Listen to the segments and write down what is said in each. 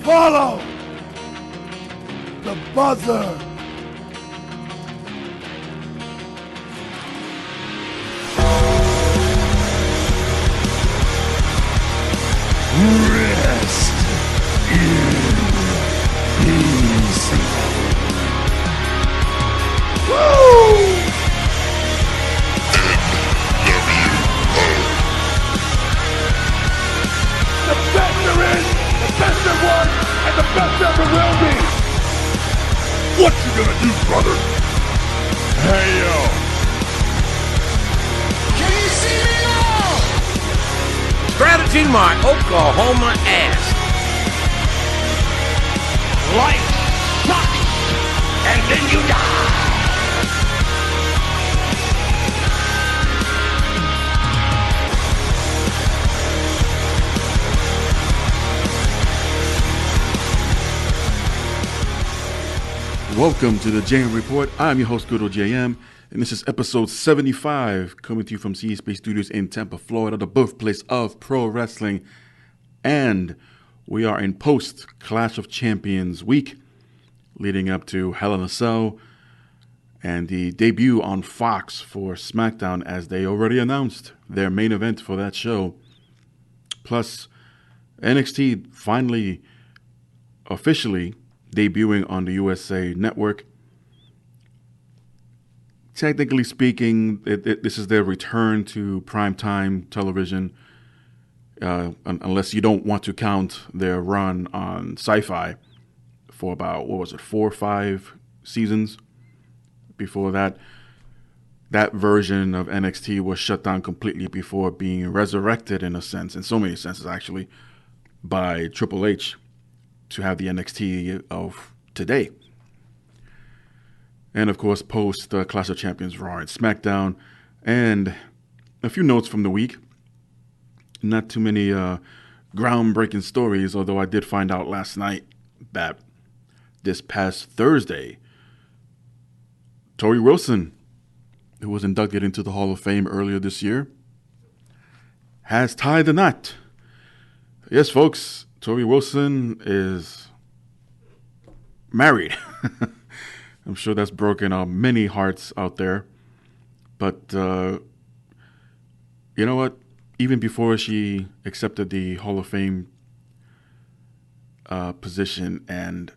Follow the buzzer. Rest in peace. Woo! The best there is, the best there was, and the best ever will be. What you gonna do, brother? Hey, yo. Can you see me now? Strategy my Oklahoma ass. Life sucks, and then you die. Welcome to the JM Report. I'm your host, IAmGoodOlJM, and this is episode 75, coming to you from CE Space Studios in Tampa, Florida, the birthplace of pro wrestling. And we are in post Clash of Champions week, leading up to Hell in a Cell and the debut on Fox for Smackdown, as they already announced their main event for that show. Plus, NXT finally officially debuting on the USA Network. Technically speaking, this is their return to primetime television, unless you don't want to count their run on Sci-Fi for about, 4 or 5 seasons. Before that, that version of NXT was shut down completely before being resurrected, in a sense, in so many senses actually, by Triple H, to have the NXT of today. And of course, post Clash of Champions Raw and Smackdown. And a few notes from the week. Not too many groundbreaking stories, although I did find out last night that this past Thursday, Tori Wilson, who was inducted into the Hall of Fame earlier this year, has tied the knot. Yes, folks, Tori Wilson is married. I'm sure that's broken many hearts out there. But you know what? Even before she accepted the Hall of Fame position, and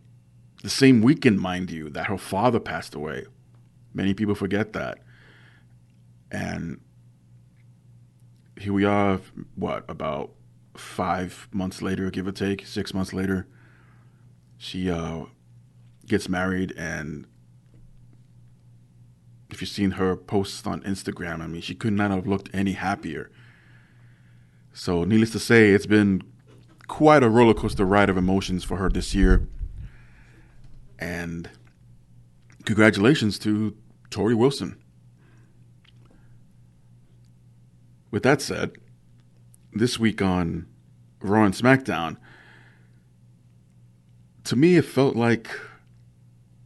the same weekend, mind you, that her father passed away. Many people forget that. And here we are, about 5 months later, give or take, 6 months later, she gets married. And if you've seen her posts on Instagram, I mean, she could not have looked any happier. So needless to say, it's been quite a roller coaster ride of emotions for her this year. And congratulations to Tori Wilson. With that said, this week on Raw and SmackDown, to me, it felt like,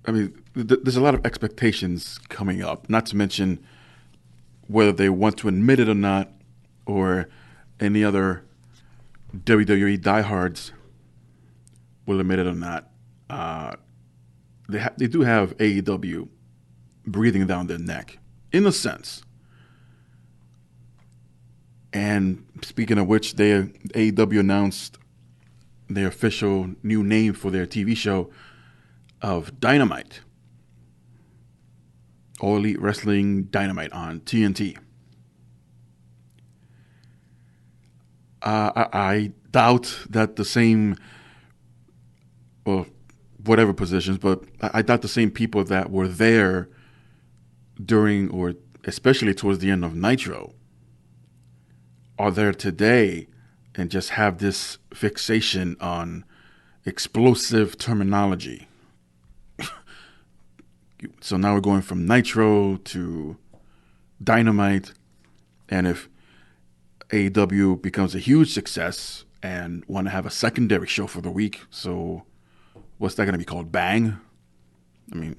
there's a lot of expectations coming up, not to mention whether they want to admit it or not, or any other WWE diehards will admit it or not. They do have AEW breathing down their neck, in a sense. And speaking of which, AEW announced their official new name for their TV show of Dynamite. All Elite Wrestling Dynamite on TNT. I doubt that the same, whatever positions, but I doubt the same people that were there during, or especially towards the end of Nitro, are there today and just have this fixation on explosive terminology. So now we're going from Nitro to Dynamite, and if AEW becomes a huge success and want to have a secondary show for the week, so what's that going to be called? Bang? I mean,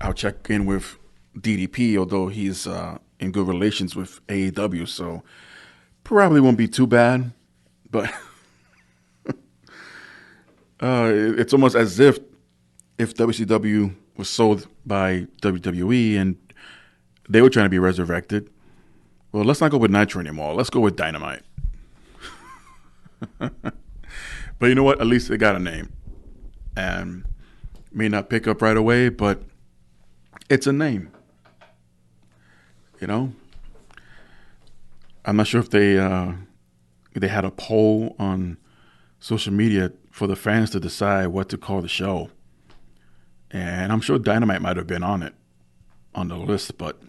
I'll check in with DDP, although he's in good relations with AEW, so probably won't be too bad. But It's almost as if WCW was sold by WWE and they were trying to be resurrected. Well, let's not go with Nitro anymore. Let's go with Dynamite. But you know what? At least they got a name. And may not pick up right away, but it's a name. You know? I'm not sure if they had a poll on social media for the fans to decide what to call the show. And I'm sure Dynamite might have been on the list, but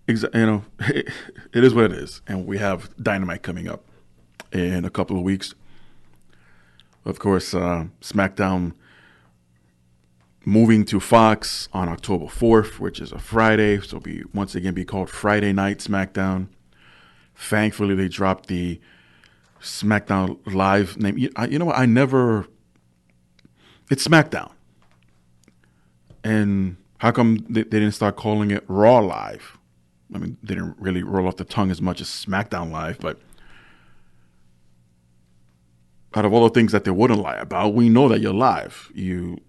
you know, it is what it is. And we have Dynamite coming up in a couple of weeks. Of course, Smackdown moving to Fox on October 4th, which is a Friday. So it'll once again be called Friday Night Smackdown. Thankfully, they dropped the Smackdown Live name. You know what? It's Smackdown. And how come they didn't start calling it Raw Live? I mean, they didn't really roll off the tongue as much as Smackdown Live, but out of all the things that they wouldn't lie about, we know that you're live. You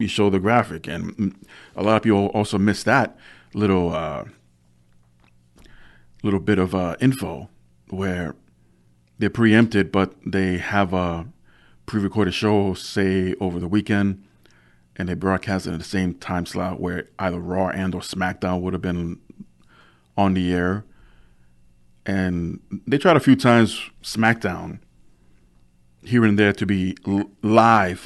show the graphic, and a lot of people also miss that little bit of info where they're preempted, but they have a pre-recorded show, say, over the weekend, and they broadcast it at the same time slot where either Raw and or SmackDown would have been on the air. And they tried a few times SmackDown here and there to be live,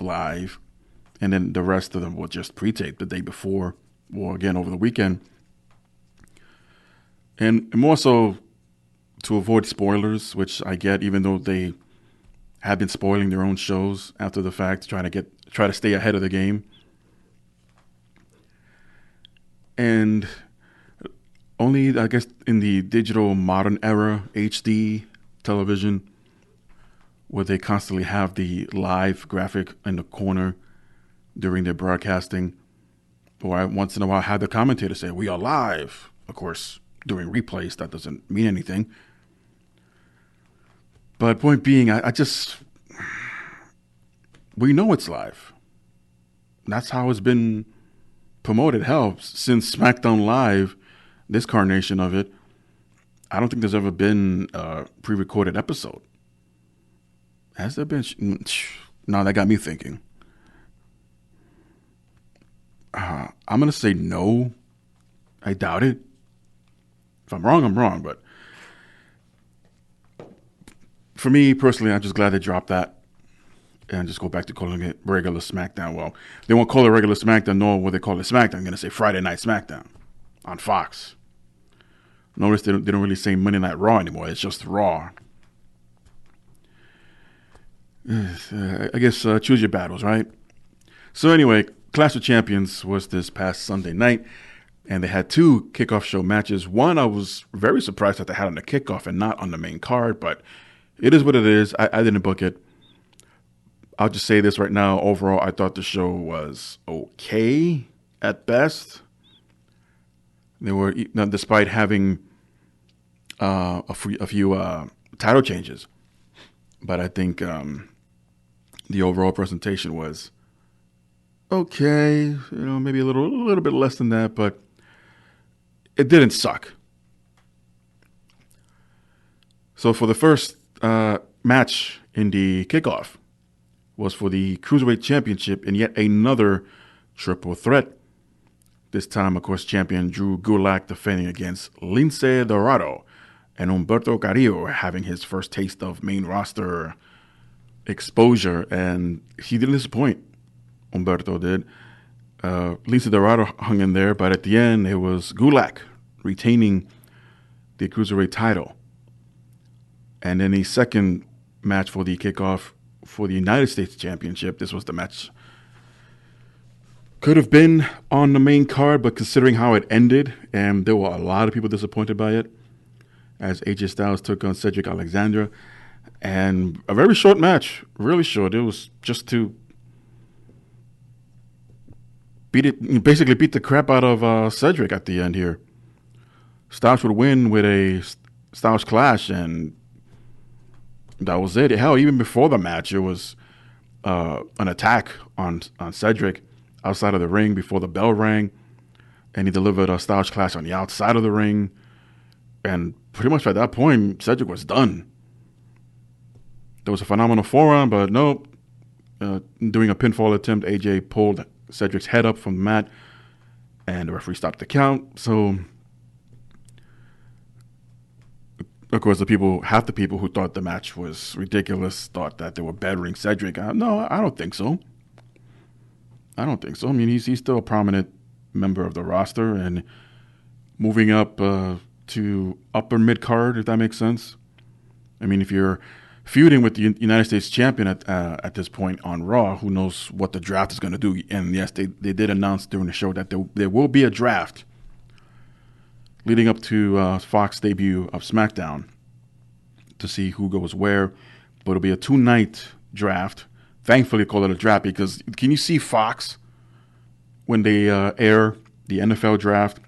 and then the rest of them were just pre-taped the day before or again over the weekend. And more so to avoid spoilers, which I get, even though they have been spoiling their own shows after the fact, try to stay ahead of the game. And only, I guess, in the digital modern era, HD television, where they constantly have the live graphic in the corner during their broadcasting, or once in a while have the commentator say, "We are live." Of course, during replays, that doesn't mean anything. But point being, we know it's live. That's how it's been promoted. Hell, since SmackDown Live, this carnation of it, I don't think there's ever been a pre-recorded episode. Has there been? No, that got me thinking. I'm going to say no. I doubt it. If I'm wrong, I'm wrong. But for me personally, I'm just glad they dropped that and just go back to calling it regular SmackDown. Well, they won't call it regular SmackDown, nor will they call it SmackDown. I'm going to say Friday Night SmackDown on Fox. Notice they don't really say Monday Night Raw anymore. It's just Raw. I guess choose your battles, right? So anyway, Clash of Champions was this past Sunday night, and they had two kickoff show matches. One, I was very surprised that they had on the kickoff and not on the main card, but it is what it is. I didn't book it. I'll just say this right now. Overall, I thought the show was okay at best. They were, despite having a few title changes, but I think the overall presentation was okay. Maybe a little bit less than that, but it didn't suck. So for the first match in the kickoff was for the Cruiserweight Championship in yet another triple threat. This time, of course, champion Drew Gulak defending against Lince Dorado and Humberto Carrillo having his first taste of main roster exposure, and he didn't disappoint. Humberto did. Lince Dorado hung in there, but at the end, it was Gulak retaining the Cruiserweight title. And then the second match for the kickoff for the United States Championship, this was the match. Could have been on the main card, but considering how it ended, and there were a lot of people disappointed by it, as AJ Styles took on Cedric Alexander. And a very short match, really short. It was just to basically beat the crap out of Cedric at the end here. Styles would win with a Styles Clash, and that was it. Hell, even before the match, it was an attack on Cedric outside of the ring before the bell rang, and he delivered a Styles Clash on the outside of the ring. And pretty much at that point, Cedric was done. There was a phenomenal forearm, but nope. Doing a pinfall attempt, AJ pulled Cedric's head up from the mat, and the referee stopped the count. So, of course, half the people who thought the match was ridiculous thought that they were bettering Cedric. No, I don't think so. I don't think so. I mean, he's still a prominent member of the roster and moving up to upper mid-card, if that makes sense. I mean, if you're feuding with the United States champion at this point on Raw, who knows what the draft is going to do. And yes, they did announce during the show that there will be a draft leading up to Fox's debut of Smackdown to see who goes where. But it'll be a 2-night draft. Thankfully, call it a draft because can you see Fox when they air the NFL draft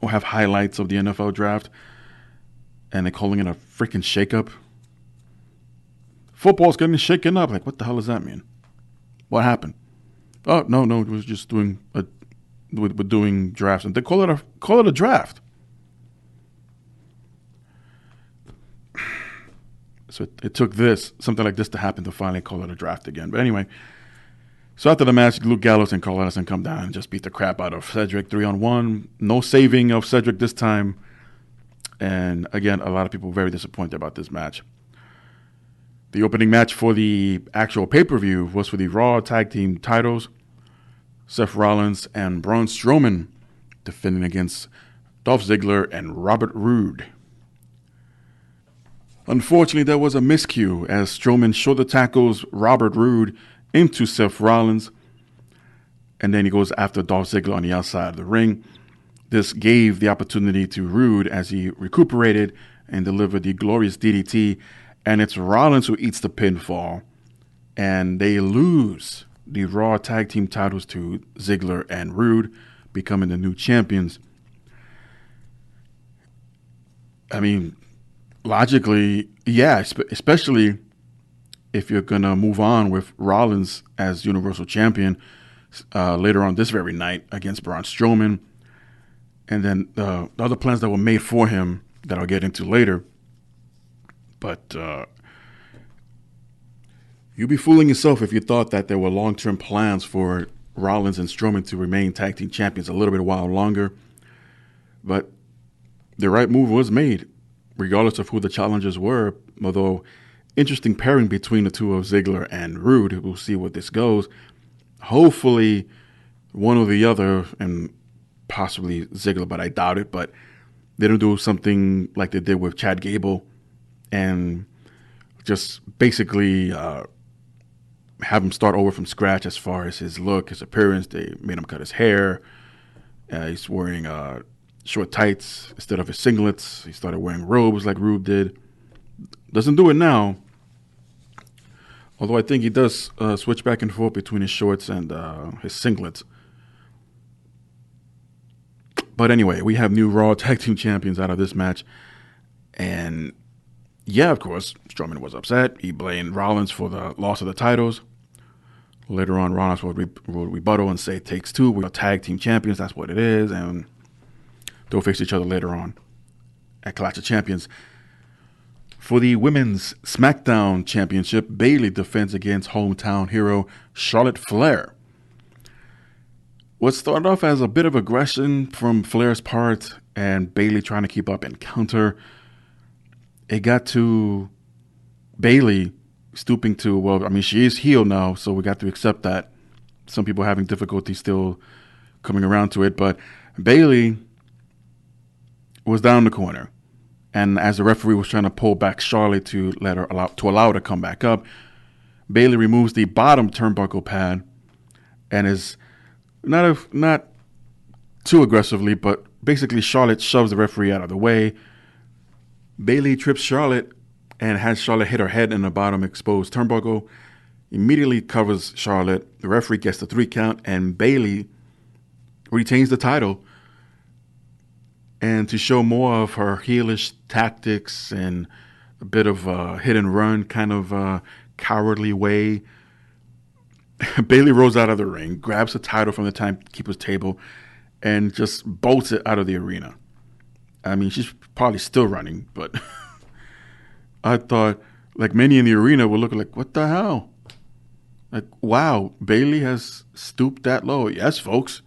or have highlights of the NFL draft and they're calling it a freaking shakeup? Football's getting shaken up. Like, what the hell does that mean? What happened? Oh, no, it was just doing we're doing drafts, and they call it a draft. So it took something like this to happen to finally call it a draft again. But anyway, so after the match, Luke Gallows and Carl Anderson come down and just beat the crap out of Cedric 3-on-1. No saving of Cedric this time. And again, a lot of people very disappointed about this match. The opening match for the actual pay-per-view was for the Raw Tag Team titles. Seth Rollins and Braun Strowman defending against Dolph Ziggler and Robert Roode. Unfortunately, there was a miscue as Strowman shoulder tackles Robert Roode into Seth Rollins, and then he goes after Dolph Ziggler on the outside of the ring. This gave the opportunity to Roode as he recuperated and delivered the glorious DDT. And it's Rollins who eats the pinfall. And they lose the Raw Tag Team titles to Ziggler and Roode, becoming the new champions. I mean, logically, yeah, especially if you're going to move on with Rollins as Universal Champion later on this very night against Braun Strowman. And then the other plans that were made for him that I'll get into later. But you'd be fooling yourself if you thought that there were long-term plans for Rollins and Strowman to remain tag team champions a little bit while longer. But the right move was made, regardless of who the challengers were. Although, interesting pairing between the two of Ziggler and Roode. We'll see what this goes. Hopefully, one or the other, and possibly Ziggler, but I doubt it. But they don't do something like they did with Chad Gable and just basically have him start over from scratch as far as his look, his appearance. They made him cut his hair. He's wearing short tights instead of his singlets. He started wearing robes like Roode did. Doesn't do it now. Although I think he does switch back and forth between his shorts and his singlets. But anyway, we have new Raw Tag Team Champions out of this match. And yeah, of course, Strowman was upset. He blamed Rollins for the loss of the titles. Later on, Rollins will rebuttal and say it takes two. We're tag team champions. That's what it is. And they'll face each other later on at Clash of Champions. For the Women's Smackdown Championship, Bayley defends against hometown hero Charlotte Flair. What started off as a bit of aggression from Flair's part and Bayley trying to keep up and counter, it got to Bayley stooping to, well, I mean, she is heel now, so we got to accept that. Some people having difficulty still coming around to it, but Bayley was down the corner. And as the referee was trying to pull back Charlotte to allow her to come back up, Bayley removes the bottom turnbuckle pad and is not too aggressively, but basically Charlotte shoves the referee out of the way. Bayley trips Charlotte and has Charlotte hit her head in the bottom exposed turnbuckle. Immediately covers Charlotte. The referee gets the 3 count, and Bayley retains the title. And to show more of her heelish tactics and a bit of a hit and run kind of cowardly way. Bayley rolls out of the ring, grabs the title from the timekeeper's table, and just bolts it out of the arena. I mean, she's probably still running, but I thought, like, many in the arena would look like, what the hell? Like, wow, Bayley has stooped that low. Yes, folks.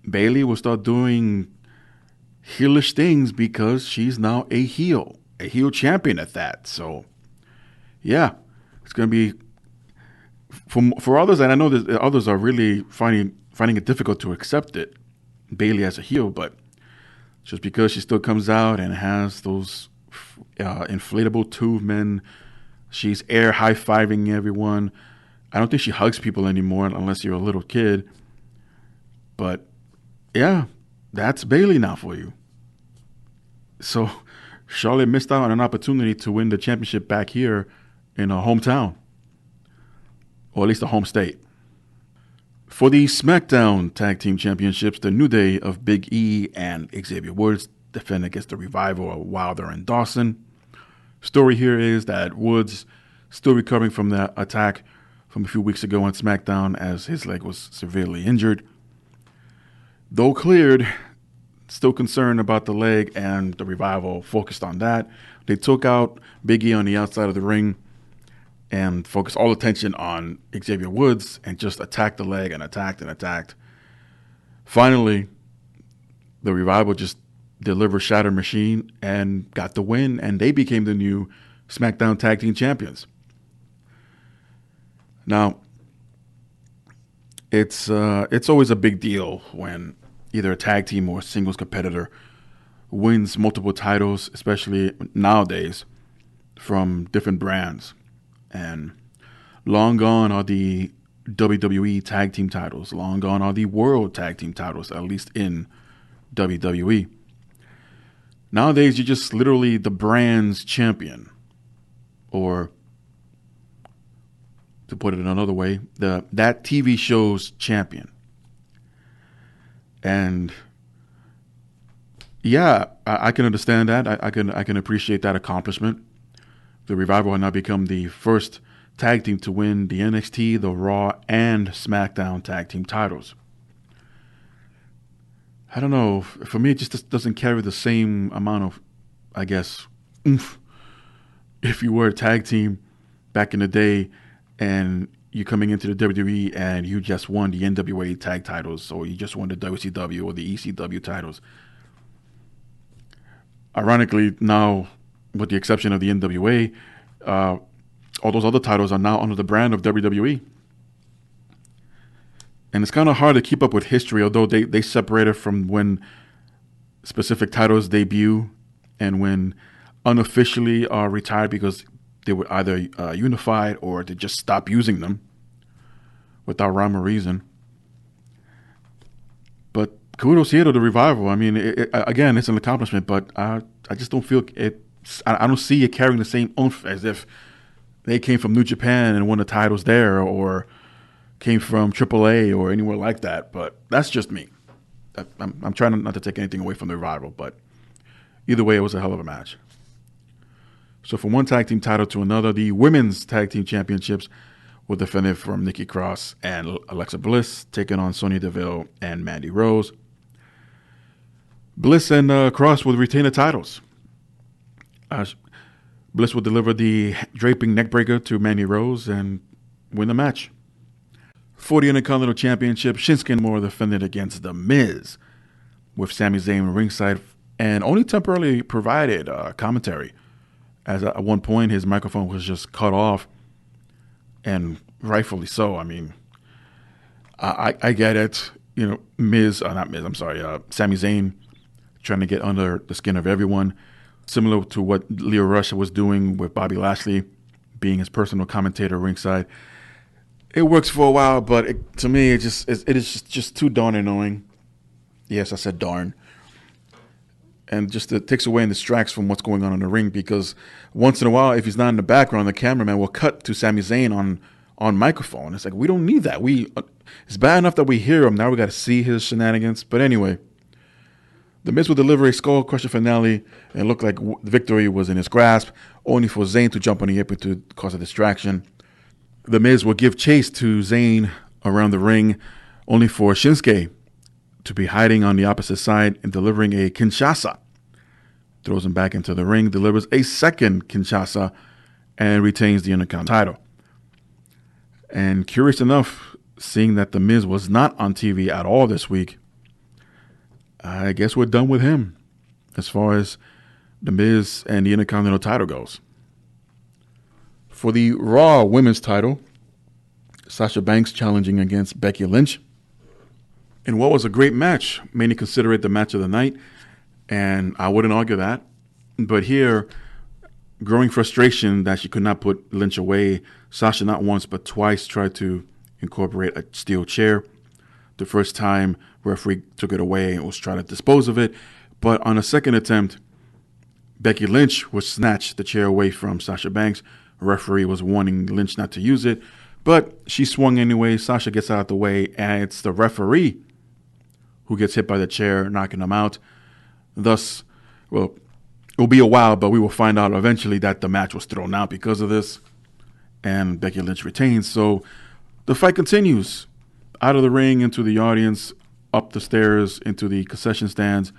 Bayley will start doing heelish things because she's now a heel champion at that. So, yeah, it's going to be, for others, and I know that others are really finding it difficult to accept it, Bayley as a heel, but just because she still comes out and has those inflatable tube men, she's air high-fiving everyone. I don't think she hugs people anymore unless you're a little kid. But, yeah, that's Bayley now for you. So Charlotte missed out on an opportunity to win the championship back here in her hometown, or at least the home state. For the Smackdown Tag Team Championships, the New Day of Big E and Xavier Woods defend against the Revival of Wilder and Dawson. Story here is that Woods still recovering from that attack from a few weeks ago on SmackDown as his leg was severely injured. Though cleared, still concerned about the leg, and the Revival focused on that. They took out Big E on the outside of the ring and focused all attention on Xavier Woods and just attacked the leg and attacked. Finally, the Revival just delivered Shatter Machine and got the win, and they became the new SmackDown Tag Team Champions. Now, it's always a big deal when either a tag team or a singles competitor wins multiple titles, especially nowadays, from different brands. And long gone are the WWE tag team titles. Long gone are the world tag team titles, at least in WWE. Nowadays, you're just literally the brand's champion. Or, to put it another way, that TV show's champion. And yeah, I can understand that. I can appreciate that accomplishment. The Revival had now become the first tag team to win the NXT, the Raw, and SmackDown tag team titles. I don't know. For me, it just doesn't carry the same amount of, I guess, oomph. If you were a tag team back in the day and you're coming into the WWE and you just won the NWA tag titles, or you just won the WCW or the ECW titles. Ironically, now, with the exception of the NWA, all those other titles are now under the brand of WWE. And it's kind of hard to keep up with history, although they separated from when specific titles debut and when unofficially are retired because they were either unified or they just stopped using them without rhyme or reason. But kudos here to the Revival. I mean, again, it's an accomplishment, but I just don't feel it. I don't see it carrying the same oomph as if they came from New Japan and won the titles there, or came from AAA or anywhere like that. But that's just me. I'm trying not to take anything away from the Revival, but either way, it was a hell of a match. So from one tag team title to another, the women's tag team championships were defended from Nikki Cross and Alexa Bliss, taking on Sonya Deville and Mandy Rose. Bliss and Cross would retain the titles. Bliss would deliver the draping neckbreaker to Mandy Rose and win the match. For the Intercontinental Championship, Shinsuke Nakamura defended against The Miz, with Sami Zayn ringside and only temporarily provided commentary, as at one point his microphone was just cut off, and rightfully so. I mean, I get it. You know, Sami Zayn trying to get under the skin of everyone, similar to what Leo Rush was doing with Bobby Lashley, being his personal commentator ringside. It works for a while, but to me, it is just too darn annoying. Yes, I said darn. And just it takes away and distracts from what's going on in the ring, because once in a while, if he's not in the background, the cameraman will cut to Sami Zayn on microphone. It's like, we don't need that. It's bad enough that we hear him. Now we got to see his shenanigans. But anyway, The Miz would deliver a skull crusher finale and look like victory was in his grasp, only for Zayn to jump on the apron to cause a distraction. The Miz will give chase to Zayn around the ring, only for Shinsuke to be hiding on the opposite side and delivering a Kinshasa. Throws him back into the ring, delivers a second Kinshasa, and retains the Intercontinental title. And curious enough, seeing that The Miz was not on TV at all this week, I guess we're done with him as far as The Miz and the Intercontinental title goes. For the Raw Women's title, Sasha Banks challenging against Becky Lynch. In what was a great match, many consider it the match of the night, and I wouldn't argue that. But here, growing frustration that she could not put Lynch away, Sasha not once but twice tried to incorporate a steel chair. The first time, referee took it away and was trying to dispose of it. But on a second attempt, Becky Lynch would snatch the chair away from Sasha Banks. Referee was warning Lynch not to use it, but she swung anyway. Sasha gets out of the way, and it's the referee who gets hit by the chair, knocking him out. Thus, well, it will be a while, but we will find out eventually that the match was thrown out because of this, and Becky Lynch retains. So the fight continues. Out of the ring, into the audience, up the stairs, into the concession stands.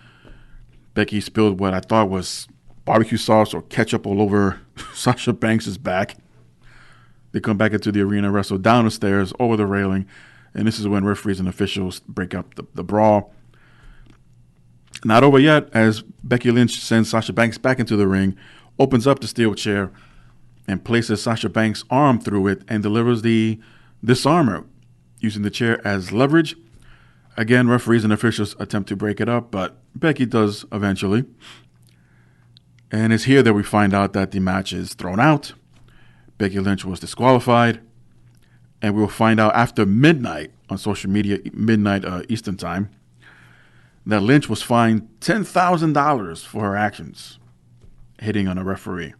Becky spilled what I thought was barbecue sauce or ketchup all over Sasha Banks' back. They come back into the arena, wrestle down the stairs, over the railing, and this is when referees and officials break up the brawl. Not over yet, as Becky Lynch sends Sasha Banks back into the ring, opens up the steel chair, and places Sasha Banks' arm through it and delivers the disarmer, using the chair as leverage. Again, referees and officials attempt to break it up, but Becky does eventually. And it's here that we find out that the match is thrown out. Becky Lynch was disqualified. And we'll find out after midnight on social media, midnight Eastern time, that Lynch was fined $10,000 for her actions, hitting on a referee.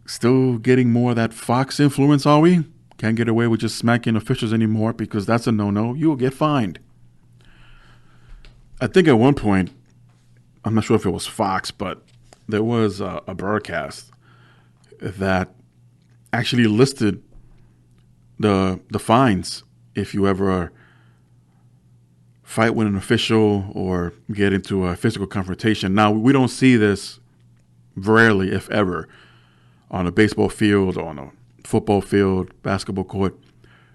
Still getting more of that Fox influence, are we? Can't get away with just smacking officials anymore because that's a no-no. You will get fined. I think at one point, I'm not sure if it was Fox, but there was a broadcast that actually listed the fines if you ever fight with an official or get into a physical confrontation. Now, we don't see this rarely, if ever, on a baseball field, or on a football field, basketball court,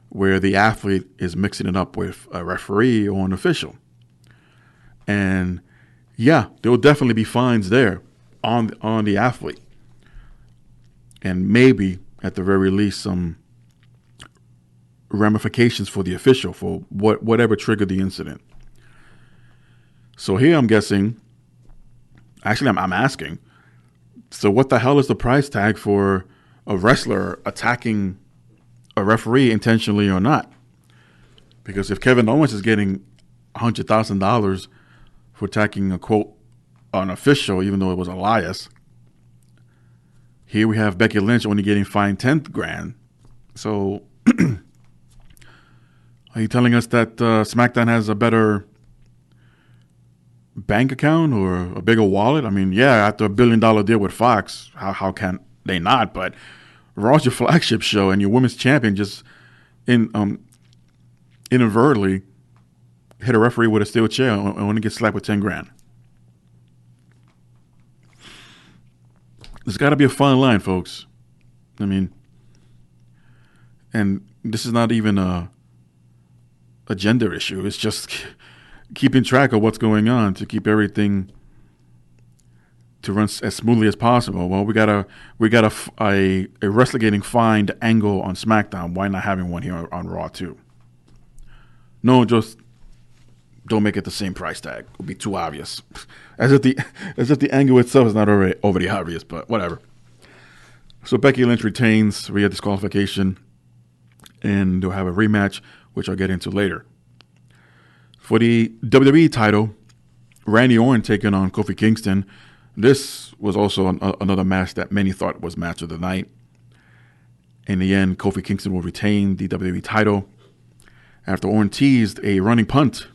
where the athlete is mixing it up with a referee or an official. And yeah, there will definitely be fines there on the athlete. And maybe, at the very least, some ramifications for the official for whatever triggered the incident. So here I'm guessing, actually I'm asking, so what the hell is the price tag for a wrestler attacking a referee intentionally or not? Because if Kevin Owens is getting $100,000 for attacking an official, even though it was Elias, here we have Becky Lynch only getting fined $10,000. So are you telling us that SmackDown has a better bank account or a bigger wallet? I mean, yeah, after $1 billion deal with Fox, how can they not? But Raw's your flagship show, and your women's champion just inadvertently hit a referee with a steel chair and only get slapped with $10,000. There's got to be a fine line, folks. I mean, and this is not even a gender issue. It's just keeping track of what's going on to keep everything to run as smoothly as possible. Well, we got a wrestler getting fined angle on SmackDown. Why not having one here on Raw too? No, just don't make it the same price tag. It would be too obvious. As if the angle itself is not already obvious, but whatever. So Becky Lynch retains via disqualification, and they'll have a rematch, which I'll get into later. For the WWE title, Randy Orton taking on Kofi Kingston. This was also another match that many thought was match of the night. In the end, Kofi Kingston will retain the WWE title after Orton teased a running punt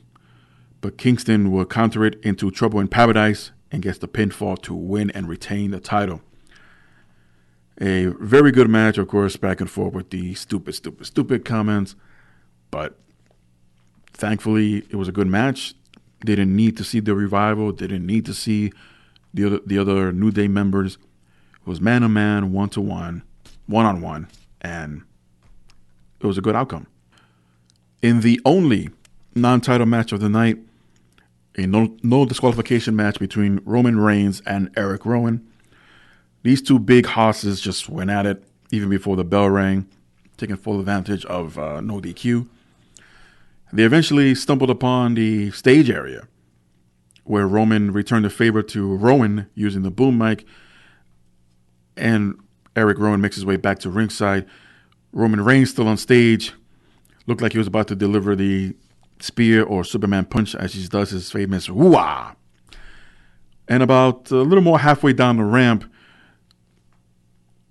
but Kingston will counter it into Trouble in Paradise and gets the pinfall to win and retain the title. A very good match, of course, back and forth with the stupid comments, but thankfully it was a good match. Didn't need to see the Revival, didn't need to see the other New Day members. It was man-to-man, one-to-one, one-on-one, and it was a good outcome. In the only non-title match of the night, a no disqualification match between Roman Reigns and Eric Rowan. These two big hosses just went at it even before the bell rang, taking full advantage of no DQ. They eventually stumbled upon the stage area where Roman returned the favor to Rowan using the boom mic, and Eric Rowan makes his way back to ringside. Roman Reigns still on stage, looked like he was about to deliver the spear or Superman punch as he does his famous woo-ah. And about a little more halfway down the ramp,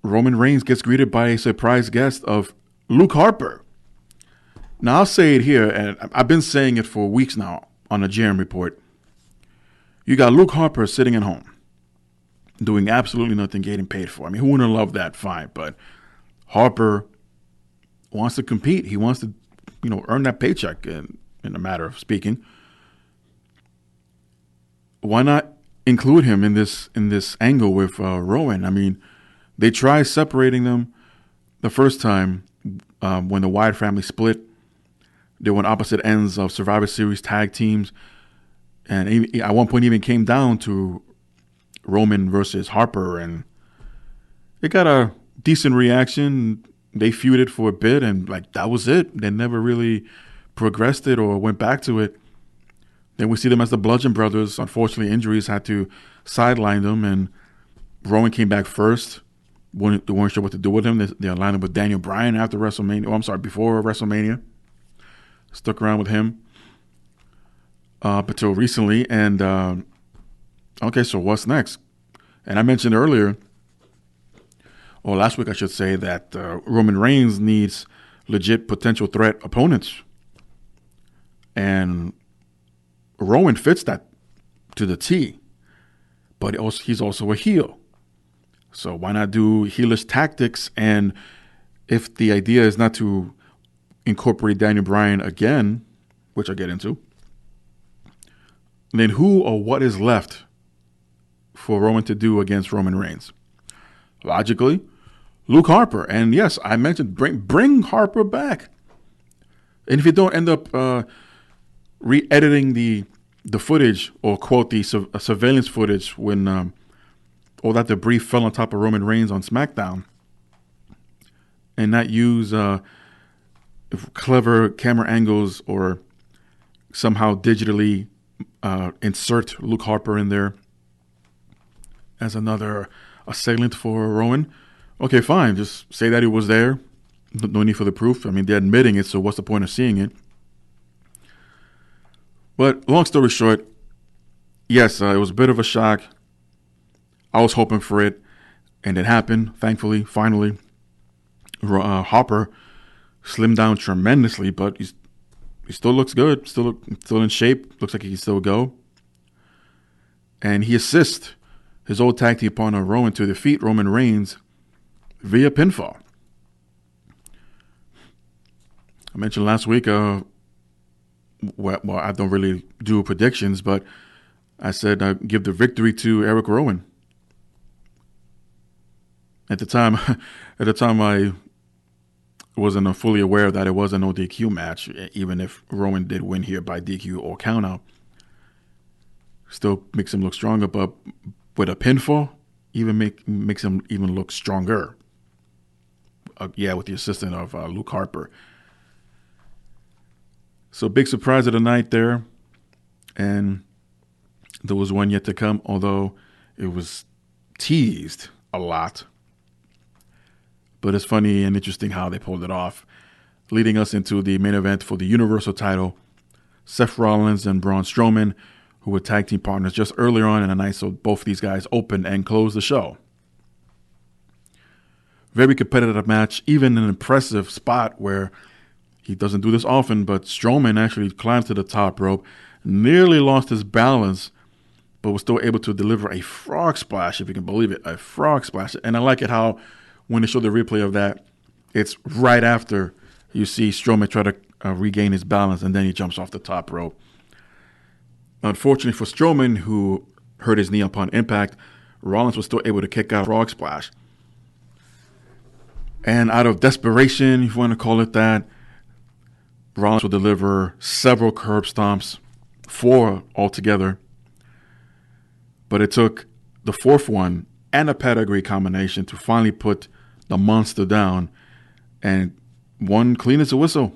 Roman Reigns gets greeted by a surprise guest of Luke Harper. Now, I'll say it here, and I've been saying it for weeks now on the GM Report. You got Luke Harper sitting at home, doing absolutely nothing, getting paid for. I mean, who wouldn't love that? Fine. But Harper wants to compete. He wants to, earn that paycheck in a matter of speaking. Why not include him in this angle with Rowan? I mean, they tried separating them the first time when the Wyatt family split. They were on opposite ends of Survivor Series tag teams. And at one point even came down to Roman versus Harper. And it got a decent reaction. They feuded for a bit and that was it. They never really progressed it or went back to it. Then we see them as the Bludgeon Brothers. Unfortunately, injuries had to sideline them. And Rowan came back first. They weren't sure what to do with him. They aligned him with Daniel Bryan after WrestleMania. Before WrestleMania. Stuck around with him until recently. And okay, so what's next? And I mentioned earlier, or last week I should say, that Roman Reigns needs legit potential threat opponents. And Rowan fits that to the T. But he's also a heel. So why not do heelish tactics? And if the idea is not to incorporate Daniel Bryan again, which I'll get into, then who or what is left for Roman to do against Roman Reigns? Logically, Luke Harper. And yes, I mentioned bring Harper back. And if you don't end up re-editing the footage, or quote the surveillance footage when all that debris fell on top of Roman Reigns on SmackDown, and not use clever camera angles or somehow digitally insert Luke Harper in there as another assailant for Rowan. Okay, fine. Just say that he was there. No need for the proof. I mean, they're admitting it, so what's the point of seeing it? But long story short, yes, it was a bit of a shock. I was hoping for it, and it happened, thankfully, finally. Harper slimmed down tremendously, but he still looks good, still in shape. Looks like he can still go. And he assists his old tag team partner Rowan to defeat Roman Reigns via pinfall. I mentioned last week, well, I don't really do predictions, but I said I'd give the victory to Eric Rowan. At the time, I wasn't fully aware that it was a no DQ match, even if Rowan did win here by DQ or countout. Still makes him look stronger, but with a pinfall, makes him even look stronger. With the assistance of Luke Harper. So big surprise of the night there, and there was one yet to come, although it was teased a lot. But it's funny and interesting how they pulled it off, leading us into the main event for the Universal title. Seth Rollins and Braun Strowman, who were tag team partners just earlier on in the night, so both these guys opened and closed the show. Very competitive match, even an impressive spot where he doesn't do this often, but Strowman actually climbs to the top rope, nearly lost his balance, but was still able to deliver a frog splash, if you can believe it, a frog splash. And I like it how when they show the replay of that, it's right after you see Strowman try to regain his balance, and then he jumps off the top rope. Unfortunately for Strowman, who hurt his knee upon impact, Rollins was still able to kick out a frog splash. And out of desperation, if you want to call it that, Rollins will deliver several curb stomps, 4 altogether. But it took the 4th one and a pedigree combination to finally put the monster down. And one clean as a whistle.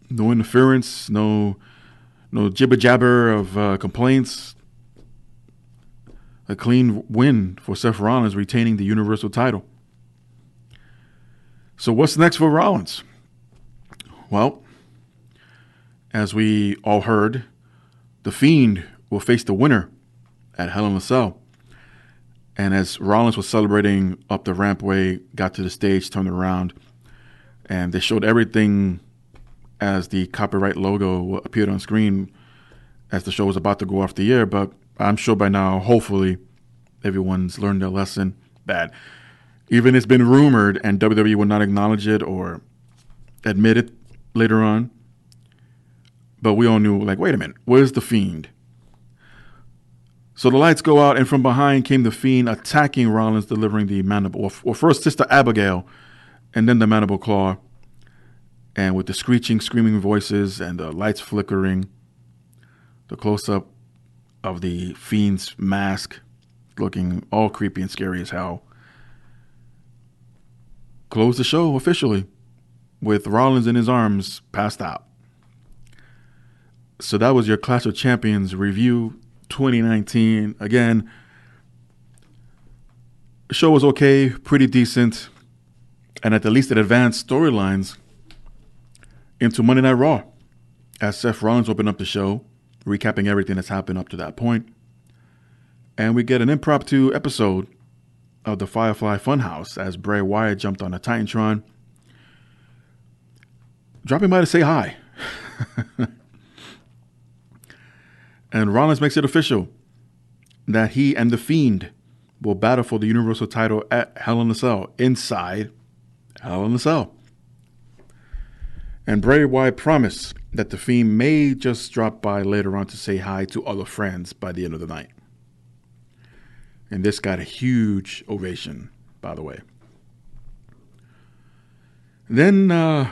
No interference, no jibber jabber of complaints. A clean win for Seth Rollins, retaining the Universal title. So what's next for Rollins? Well, as we all heard, The Fiend will face the winner at Hell in a Cell. And as Rollins was celebrating up the rampway, got to the stage, turned around, and they showed everything as the copyright logo appeared on screen as the show was about to go off the air. But I'm sure by now, hopefully, everyone's learned their lesson that even it's been rumored and WWE will not acknowledge it or admit it later on. But we all knew, like, wait a minute, where's The Fiend? So the lights go out, and from behind came The Fiend, attacking Rollins, delivering the mandible. Well, first Sister Abigail, and then the mandible claw. And with the screeching, screaming voices and the lights flickering, the close-up of the Fiend's mask, looking all creepy and scary as hell, closed the show officially with Rollins in his arms, passed out. So that was your Clash of Champions review 2019. Again, the show was okay, pretty decent, and at the least it advanced storylines into Monday Night Raw as Seth Rollins opened up the show, recapping everything that's happened up to that point. And we get an impromptu episode of the Firefly Funhouse as Bray Wyatt jumped on a Titantron, dropping by to say hi. And Rollins makes it official that he and The Fiend will battle for the Universal title at Hell in a Cell, inside Hell in a Cell. And Bray Wyatt promised that The Fiend may just drop by later on to say hi to other friends by the end of the night. And this got a huge ovation, by the way. Then I'm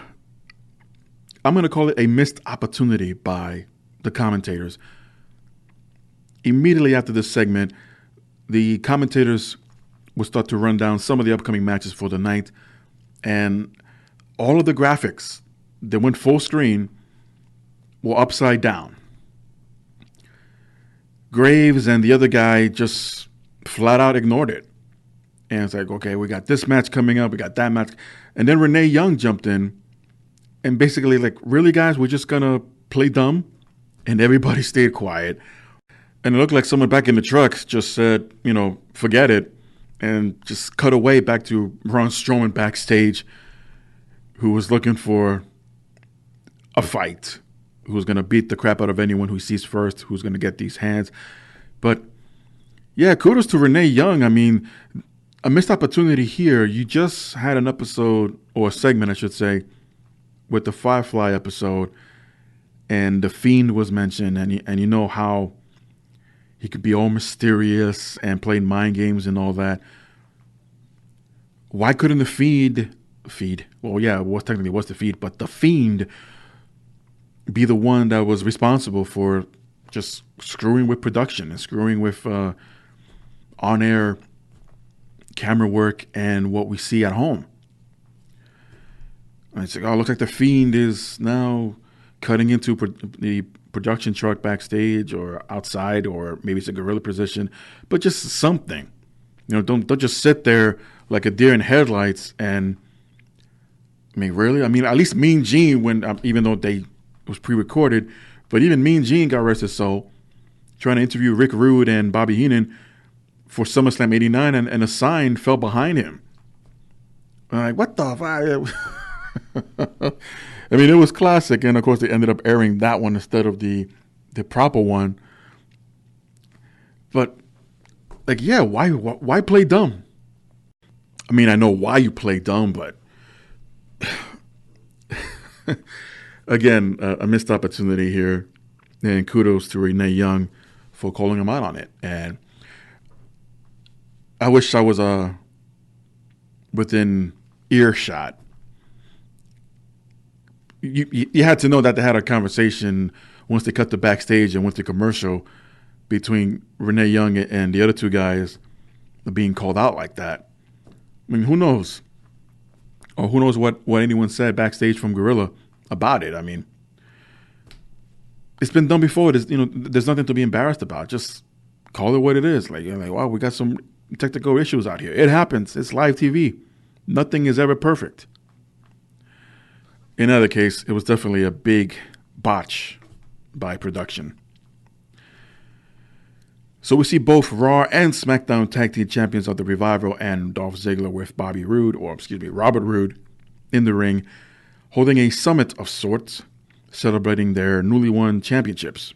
going to call it a missed opportunity by the commentators. Immediately after this segment, the commentators will start to run down some of the upcoming matches for the night. And all of the graphics that went full screen were upside down. Graves and the other guy just flat out ignored it. And it's like, okay, we got this match coming up, we got that match. And then Renee Young jumped in and basically like, really guys, we're just going to play dumb? And everybody stayed quiet. And it looked like someone back in the truck just said, forget it. And just cut away back to Braun Strowman backstage, who was looking for a fight, who was going to beat the crap out of anyone who sees first, who's going to get these hands. But yeah, kudos to Renee Young. I mean, a missed opportunity here. You just had an episode, or a segment, I should say, with the Firefly episode, and The Fiend was mentioned, and you know how he could be all mysterious and playing mind games and all that. Why couldn't the Fiend? Well, yeah, it was technically was the Fiend, but the Fiend be the one that was responsible for just screwing with production and screwing with on-air camera work and what we see at home. And it's like, oh, it looks like the Fiend is now cutting into the production truck backstage or outside, or maybe it's a guerrilla position, but just something. Don't just sit there like a deer in headlights. And I mean, really? I mean, at least Mean Gene, when even though it was pre-recorded, but even Mean Gene got rest his soul trying to interview Rick Rude and Bobby Heenan for SummerSlam '89, and a sign fell behind him. I'm like, what the fuck? I mean, it was classic, and of course they ended up airing that one instead of the the proper one. But like, yeah, why play dumb? I mean, I know why you play dumb, but again, a missed opportunity here. And kudos to Renee Young for calling him out on it. And I wish I was within earshot. You had to know that they had a conversation once they cut the backstage and went to commercial between Renee Young and the other two guys being called out like that. I mean, who knows? Or who knows what anyone said backstage from Gorilla about it. I mean, it's been done before. There's nothing to be embarrassed about. Just call it what it is. Like, wow, we got some technical issues out here. It happens. It's live TV. Nothing is ever perfect. In either case, it was definitely a big botch by production. So we see both Raw and SmackDown Tag Team Champions of the Revival and Dolph Ziggler with Robert Roode in the ring, holding a summit of sorts, celebrating their newly won championships.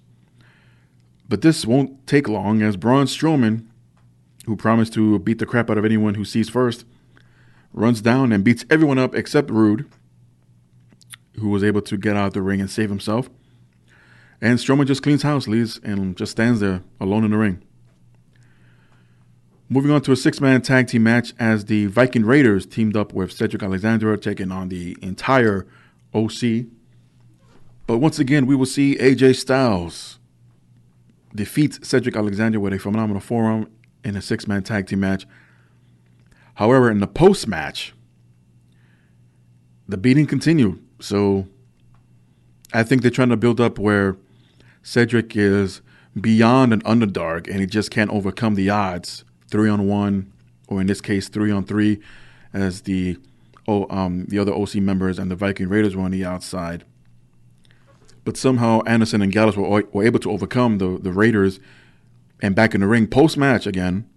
But this won't take long, as Braun Strowman, who promised to beat the crap out of anyone who sees first, runs down and beats everyone up except Roode, who was able to get out of the ring and save himself. And Strowman just cleans house, leaves, and just stands there alone in the ring. Moving on to a 6-man tag team match as the Viking Raiders teamed up with Cedric Alexander, taking on the entire OC. But once again, we will see AJ Styles defeat Cedric Alexander with a phenomenal forearm in a 6-man tag team match. However, in the post-match, the beating continued. So I think they're trying to build up where Cedric is beyond an underdog and he just can't overcome the odds 3-on-1, or in this case 3-on-3, as the other OC members and the Viking Raiders were on the outside. But somehow Anderson and Gallows were able to overcome the Raiders, and back in the ring post-match again,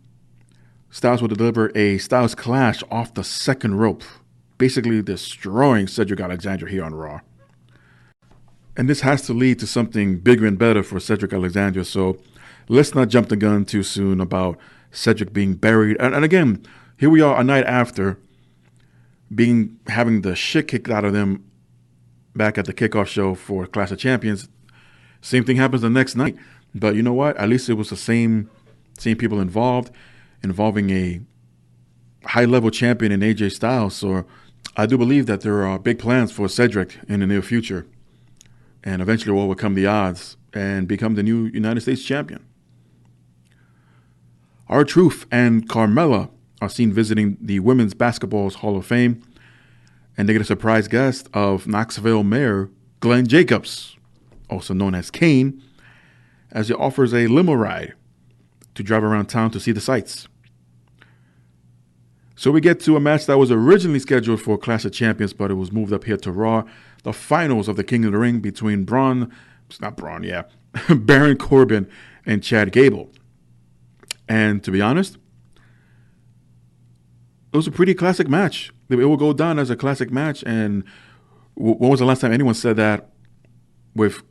Styles will deliver a Styles Clash off the second rope, basically destroying Cedric Alexander here on Raw. And this has to lead to something bigger and better for Cedric Alexander, so let's not jump the gun too soon about Cedric being buried. And again, here we are a night after having the shit kicked out of them back at the kickoff show for Clash of Champions. Same thing happens the next night. But you know what? At least it was the same people involving a high-level champion in AJ Styles. So I do believe that there are big plans for Cedric in the near future, and eventually will overcome the odds and become the new United States champion. R-Truth and Carmella are seen visiting the Women's Basketball's Hall of Fame, and they get a surprise guest of Knoxville Mayor Glenn Jacobs, also known as Kane, as he offers a limo ride to drive around town to see the sights. So we get to a match that was originally scheduled for Clash of Champions, but it was moved up here to Raw. The finals of the King of the Ring between Baron Corbin and Chad Gable. And to be honest, it was a pretty classic match. It will go down as a classic match. And when was the last time anyone said that with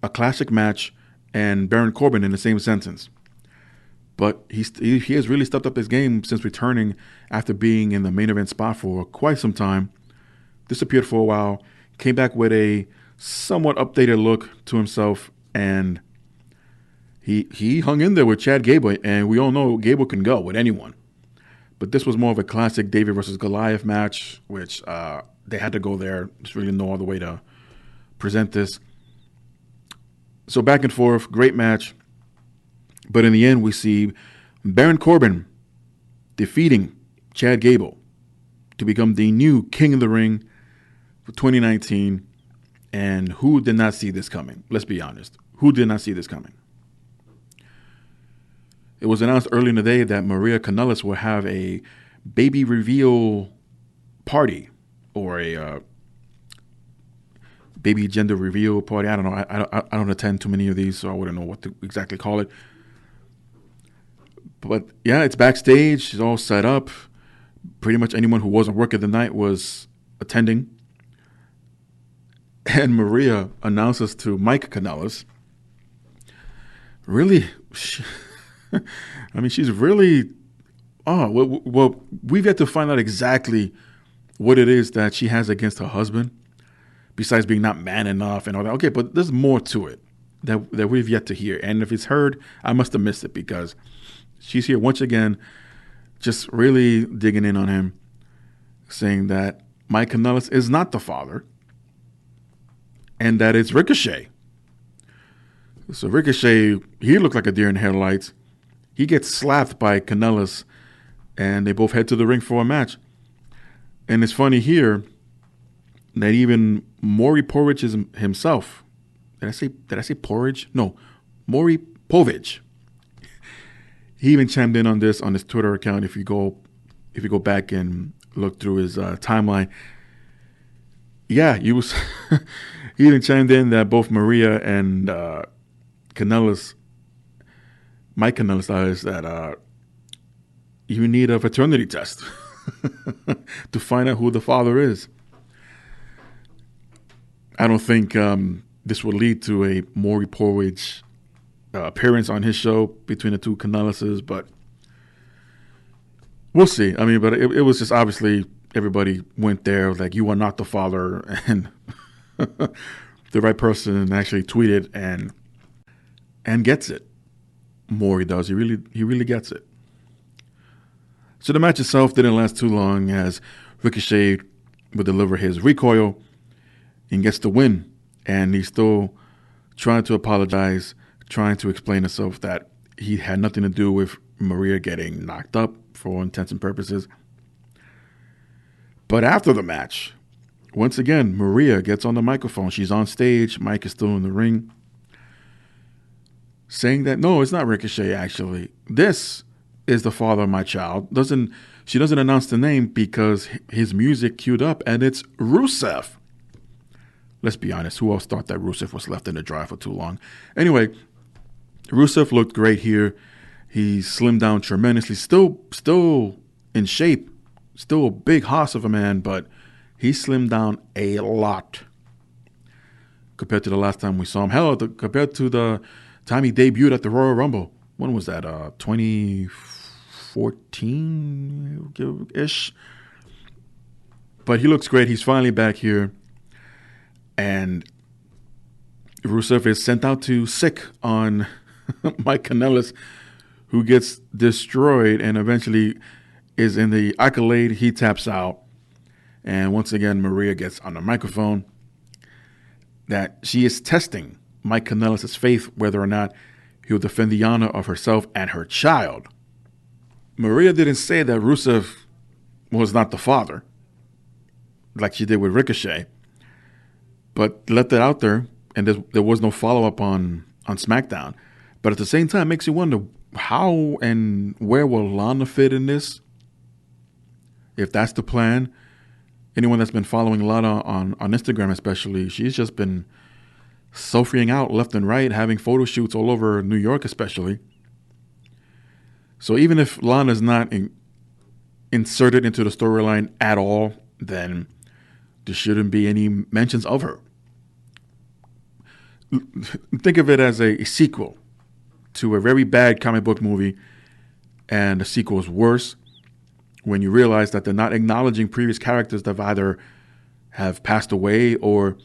a classic match and Baron Corbin in the same sentence? But he has really stepped up his game since returning after being in the main event spot for quite some time. Disappeared for a while, came back with a somewhat updated look to himself, and he hung in there with Chad Gable, and we all know Gable can go with anyone. But this was more of a classic David versus Goliath match, which they had to go there. There's really no other way to present this. So back and forth, great match. But in the end, we see Baron Corbin defeating Chad Gable to become the new King of the Ring for 2019. And who did not see this coming? Let's be honest. Who did not see this coming? It was announced early in the day that Maria Kanellis will have a baby reveal party, or a baby gender reveal party. I don't know. I don't attend too many of these, so I wouldn't know what to exactly call it. But yeah, it's backstage. It's all set up. Pretty much anyone who wasn't working the night was attending. And Maria announces to Mike Kanellis really, I mean, she's really, well, we've yet to find out exactly what it is that she has against her husband, besides being not man enough and all that. Okay, but there's more to it that we've yet to hear. And if it's heard, I must have missed it, because she's here once again, just really digging in on him, saying that Mike Kanellis is not the father and that it's Ricochet. So Ricochet, he looked like a deer in headlights. He gets slapped by Kanellis, and they both head to the ring for a match. And it's funny here that even Maury Povich is himself. Did I say Porridge? No, Maury Povich. He even chimed in on this on his Twitter account. If you go back and look through his timeline, yeah, he even chimed in that both Maria and Kanellis, Mike Kanellis, is that you need a paternity test to find out who the father is. I don't think this will lead to a Maury Povich appearance on his show between the two Kanellises, but we'll see. I mean, but it was just obviously everybody went there like, you are not the father, and the right person actually tweeted and gets it. Maury does. He really gets it. So the match itself didn't last too long, as Ricochet would deliver his recoil and gets the win. And he's still trying to apologize, trying to explain himself that he had nothing to do with Maria getting knocked up for all intents and purposes. But after the match, once again, Maria gets on the microphone. She's on stage. Mike is still in the ring, saying that, no, it's not Ricochet, actually. This is the father of my child. She doesn't announce the name because his music queued up, and it's Rusev. Let's be honest, who else thought that Rusev was left in the dry for too long? Anyway, Rusev looked great here. He slimmed down tremendously. Still in shape. Still a big hoss of a man, but he slimmed down a lot compared to the last time we saw him. Hell, compared to the time he debuted at the Royal Rumble. When was that? 2014-ish? But he looks great. He's finally back here. And Rusev is sent out to sick on Mike Kanellis, who gets destroyed and eventually is in the accolade. He taps out. And once again, Maria gets on the microphone that she is testing Mike Kanellis' faith, whether or not he'll defend the honor of herself and her child. Maria didn't say that Rusev was not the father, like she did with Ricochet, but left that out there, and there was no follow-up on Smackdown. But at the same time, it makes you wonder, how and where will Lana fit in this? If that's the plan. Anyone that's been following Lana on Instagram especially, she's just been suffering out left and right, having photo shoots all over New York especially. So even if Lana's not inserted into the storyline at all, then there shouldn't be any mentions of her. Think of it as a sequel to a very bad comic book movie, and the sequel is worse when you realize that they're not acknowledging previous characters that either have passed away or,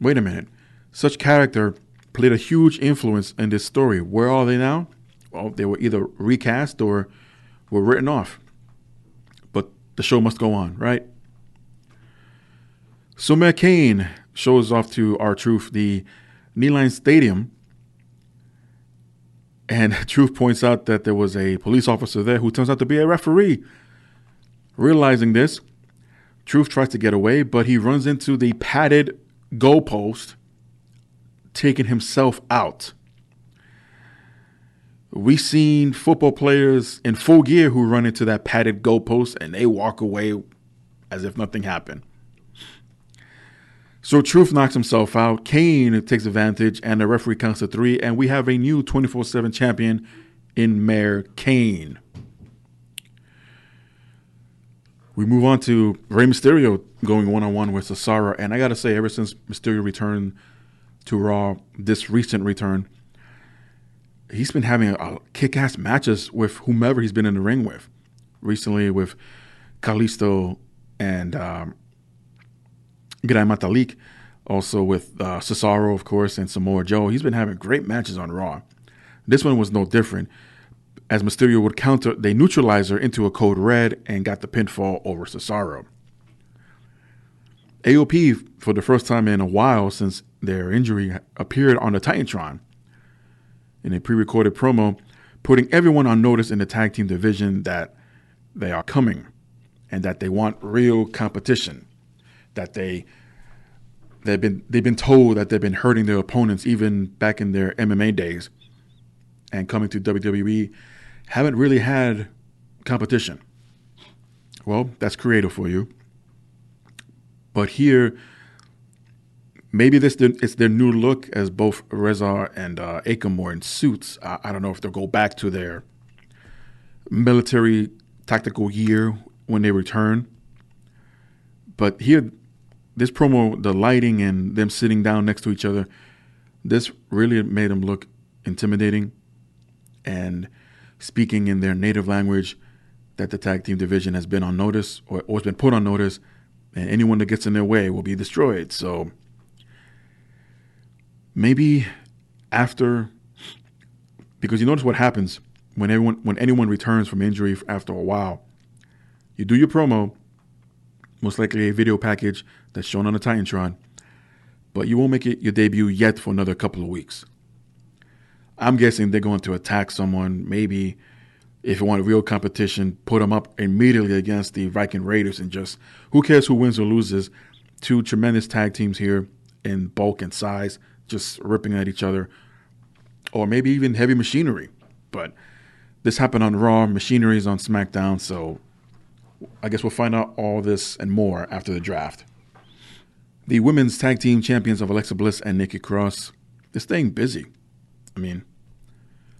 wait a minute, such character played a huge influence in this story. Where are they now? Well, they were either recast or were written off. But the show must go on, right? So Matt Kane shows off to R-Truth the Knee-Line Stadium, and Truth points out that there was a police officer there who turns out to be a referee. Realizing this, Truth tries to get away, but he runs into the padded goalpost, taking himself out. We've seen football players in full gear who run into that padded goalpost and they walk away as if nothing happened. So Truth knocks himself out. Kane takes advantage, and the referee counts to 3, and we have a new 24/7 champion in Mayor Kane. We move on to Rey Mysterio going one-on-one with Cesaro, and I gotta say, ever since Mysterio returned to Raw, this recent return, he's been having a kick-ass matches with whomever he's been in the ring with. Recently with Kalisto and Gran Metalik, also with Cesaro, of course, and Samoa Joe. He's been having great matches on Raw. This one was no different. As Mysterio would counter, they neutralized her into a code red and got the pinfall over Cesaro. AOP, for the first time in a while since their injury, appeared on the Titantron in a pre-recorded promo, putting everyone on notice in the tag team division that they are coming and that they want real competition, that they've been told that they've been hurting their opponents even back in their MMA days, and coming to WWE haven't really had competition. Well, that's creative for you. But here, maybe it's their new look, as both Reza and Akam were in suits. I don't know if they'll go back to their military tactical gear when they return. But here, this promo, the lighting and them sitting down next to each other, this really made them look intimidating and speaking in their native language that the tag team division has been on notice or has been put on notice, and anyone that gets in their way will be destroyed. So maybe after, because you notice what happens when anyone returns from injury after a while, you do your promo, most likely a video package that's shown on the Titantron, but you won't make it your debut yet for another couple of weeks. I'm guessing they're going to attack someone. Maybe if you want real competition, put them up immediately against the Viking Raiders and just, who cares who wins or loses? Two tremendous tag teams here in bulk and size, just ripping at each other. Or maybe even Heavy Machinery. But this happened on Raw, Machinery is on Smackdown, so I guess we'll find out all this and more after the draft. The women's tag team champions of Alexa Bliss and Nikki Cross, they're staying busy. I mean,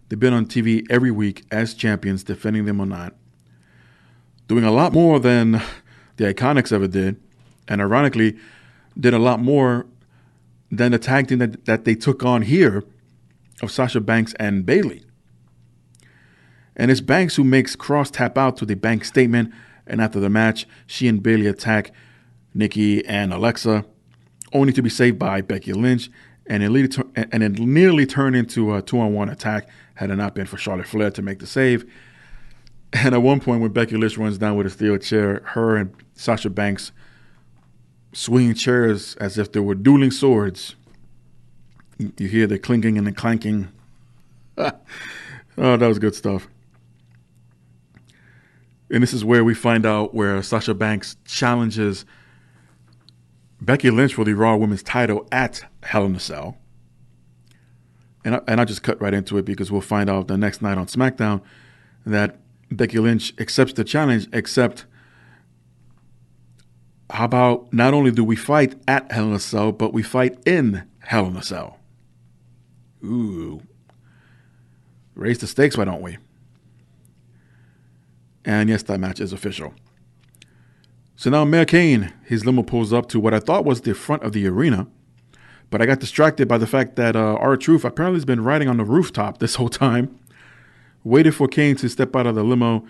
they've been on TV every week as champions, defending them or not, doing a lot more than the Iconics ever did, and ironically, did a lot more than the tag team that they took on here of Sasha Banks and Bayley. And it's Banks who makes Cross tap out to the Banks statement, and after the match, she and Bayley attack Nikki and Alexa, only to be saved by Becky Lynch, and it nearly turned into a 2-on-1 attack had it not been for Charlotte Flair to make the save. And at one point when Becky Lynch runs down with a steel chair, her and Sasha Banks swinging chairs as if they were dueling swords. You hear the clinking and the clanking. Oh, that was good stuff. And this is where we find out where Sasha Banks challenges Becky Lynch for the Raw Women's title at Hell in a Cell. And I just cut right into it because we'll find out the next night on SmackDown that Becky Lynch accepts the challenge, except how about not only do we fight at Hell in a Cell, but we fight in Hell in a Cell. Ooh. Raise the stakes, why don't we? And yes, that match is official. So now Mayor Kane, his limo pulls up to what I thought was the front of the arena, but I got distracted by the fact that R-Truth apparently has been riding on the rooftop this whole time, waited for Kane to step out of the limo,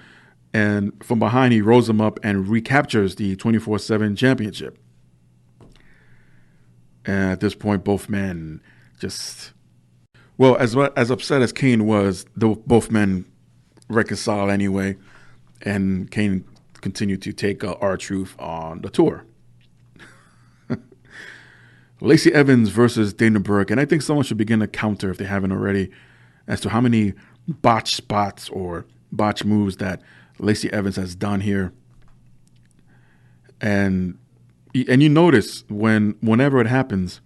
and from behind he rolls him up and recaptures the 24/7 championship. And at this point, both men just, well, as upset as Kane was, both men reconcile anyway, and Kane continued to take R-Truth on the tour. Lacey Evans versus Dana Brooke, and I think someone should begin to counter, if they haven't already, as to how many botch spots or botch moves that Lacey Evans has done here. And you notice whenever it happens,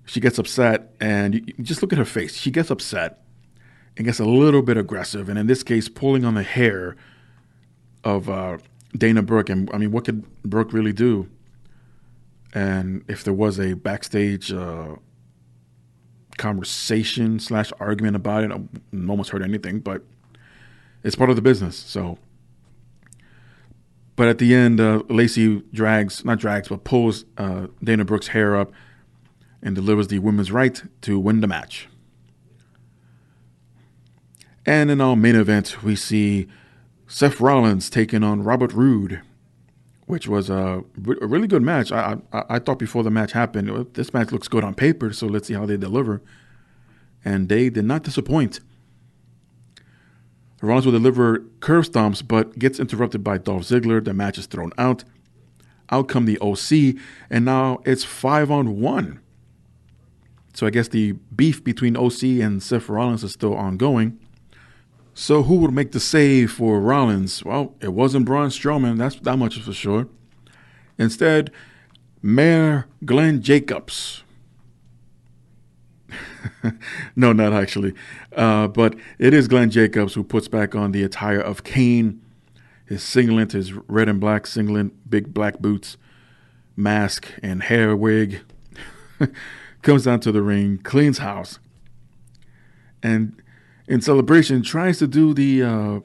she gets upset, and you just look at her face. She gets upset and gets a little bit aggressive, and in this case, pulling on the hair of Dana Brooke. And I mean, what could Brooke really do? And if there was a backstage conversation / argument about it, no one's heard anything, but it's part of the business. So, but at the end, Lacey pulls Dana Brooke's hair up and delivers the women's right to win the match. And in our main event, we see Seth Rollins taking on Robert Roode, which was a really good match. I thought before the match happened, this match looks good on paper, so let's see how they deliver. And they did not disappoint. Rollins will deliver curve stomps, but gets interrupted by Dolph Ziggler. The match is thrown out. Out come the OC, and now it's 5-on-1. So I guess the beef between OC and Seth Rollins is still ongoing. So who would make the save for Rollins? Well, it wasn't Braun Strowman, that's that much for sure. Instead, Mayor Glenn Jacobs. No, not actually. But it is Glenn Jacobs who puts back on the attire of Kane. His singlet, his red and black singlet, big black boots, mask, and hair wig. Comes down to the ring, cleans house. And in celebration, tries to do the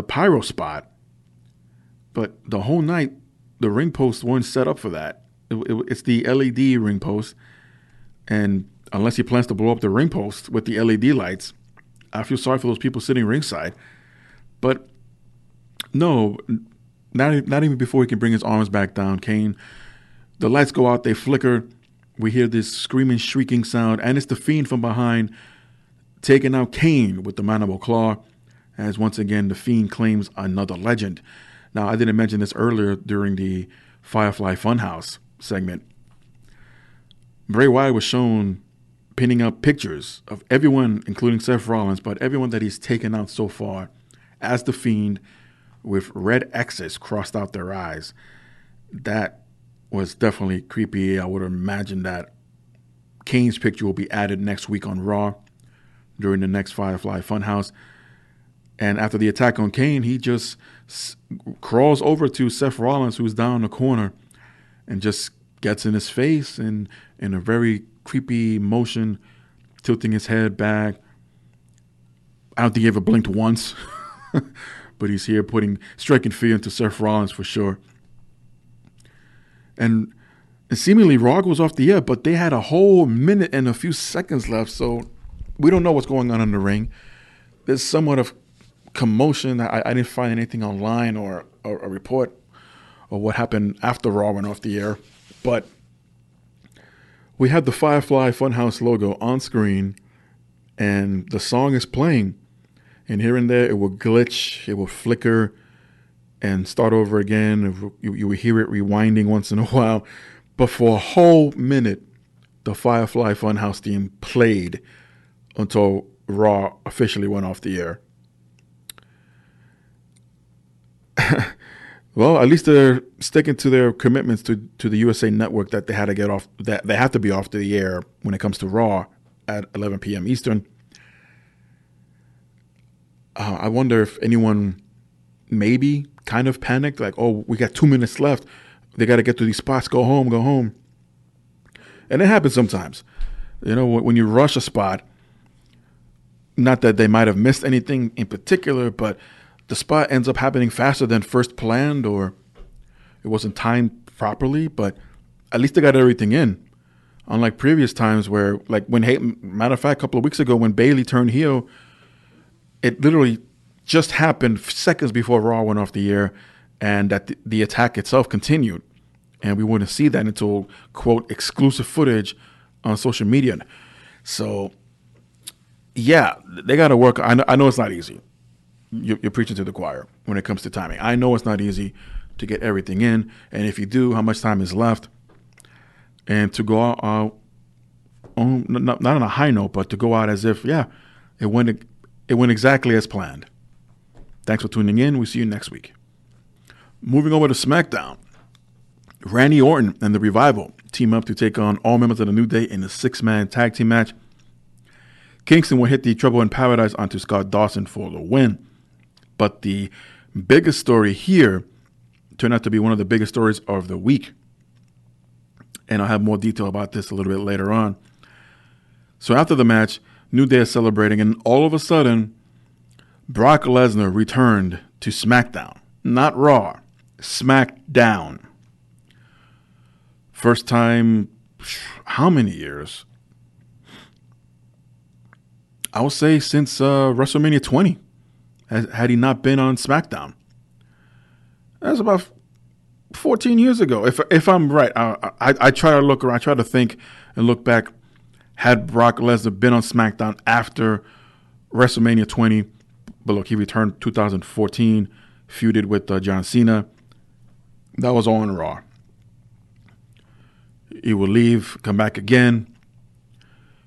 pyro spot. But the whole night, the ring posts weren't set up for that. It's the LED ring post. And unless he plans to blow up the ring post with the LED lights, I feel sorry for those people sitting ringside. But no, not even before he can bring his arms back down, Kane. The lights go out, they flicker. We hear this screaming, shrieking sound, and it's the Fiend from behind taking out Kane with the mandible claw, as once again the Fiend claims another legend. Now, I didn't mention this earlier during the Firefly Funhouse segment. Bray Wyatt was shown pinning up pictures of everyone, including Seth Rollins, but everyone that he's taken out so far as the Fiend with red X's crossed out their eyes. That was definitely creepy. I would imagine that Kane's picture will be added next week on Raw during the next Firefly Funhouse. And after the attack on Kane, he just crawls over to Seth Rollins, who's down in the corner, and just gets in his face and in a very creepy motion, tilting his head back. I don't think he ever blinked once, but he's here striking fear into Seth Rollins for sure. And seemingly Raw goes off the air, but they had a whole minute and a few seconds left, so we don't know what's going on in the ring. There's somewhat of commotion. I didn't find anything online or a report or what happened after Raw went off the air, but we had the Firefly Funhouse logo on screen, and the song is playing. And here and there, it will glitch, it will flicker, and start over again. You will hear it rewinding once in a while. But for a whole minute, the Firefly Funhouse theme played until Raw officially went off the air. Well, at least they're sticking to their commitments to the USA Network that they had to get off, that they have to be off the air when it comes to Raw at 11 p.m. Eastern. I wonder if anyone maybe kind of panicked, like, oh, we got 2 minutes left. They got to get to these spots. Go home. And it happens sometimes. You know, when you rush a spot, not that they might have missed anything in particular, but the spot ends up happening faster than first planned, or it wasn't timed properly, but at least they got everything in. Unlike previous times where, like matter of fact, a couple of weeks ago when Bayley turned heel, it literally just happened seconds before Raw went off the air, and that the attack itself continued. And we wouldn't see that until, quote, exclusive footage on social media. So, yeah, they got to work. I know it's not easy. You're preaching to the choir when it comes to timing. I know it's not easy to get everything in. And if you do, how much time is left? And to go out, not on a high note, but to go out as if, yeah, it went exactly as planned. Thanks for tuning in. We'll see you next week. Moving over to Smackdown. Randy Orton and the Revival team up to take on all members of the New Day in a 6-man tag team match. Kingston will hit the Trouble in Paradise onto Scott Dawson for the win. But the biggest story here turned out to be one of the biggest stories of the week. And I'll have more detail about this a little bit later on. So after the match, New Day is celebrating, and all of a sudden, Brock Lesnar returned to SmackDown. Not Raw, SmackDown. First time, how many years? I would say since WrestleMania 20, had he not been on SmackDown. That's about 14 years ago. If I'm right, I try to look around, I try to think and look back. Had Brock Lesnar been on SmackDown after WrestleMania 20, but look, he returned 2014, feuded with John Cena. That was all on Raw. He would leave, come back again,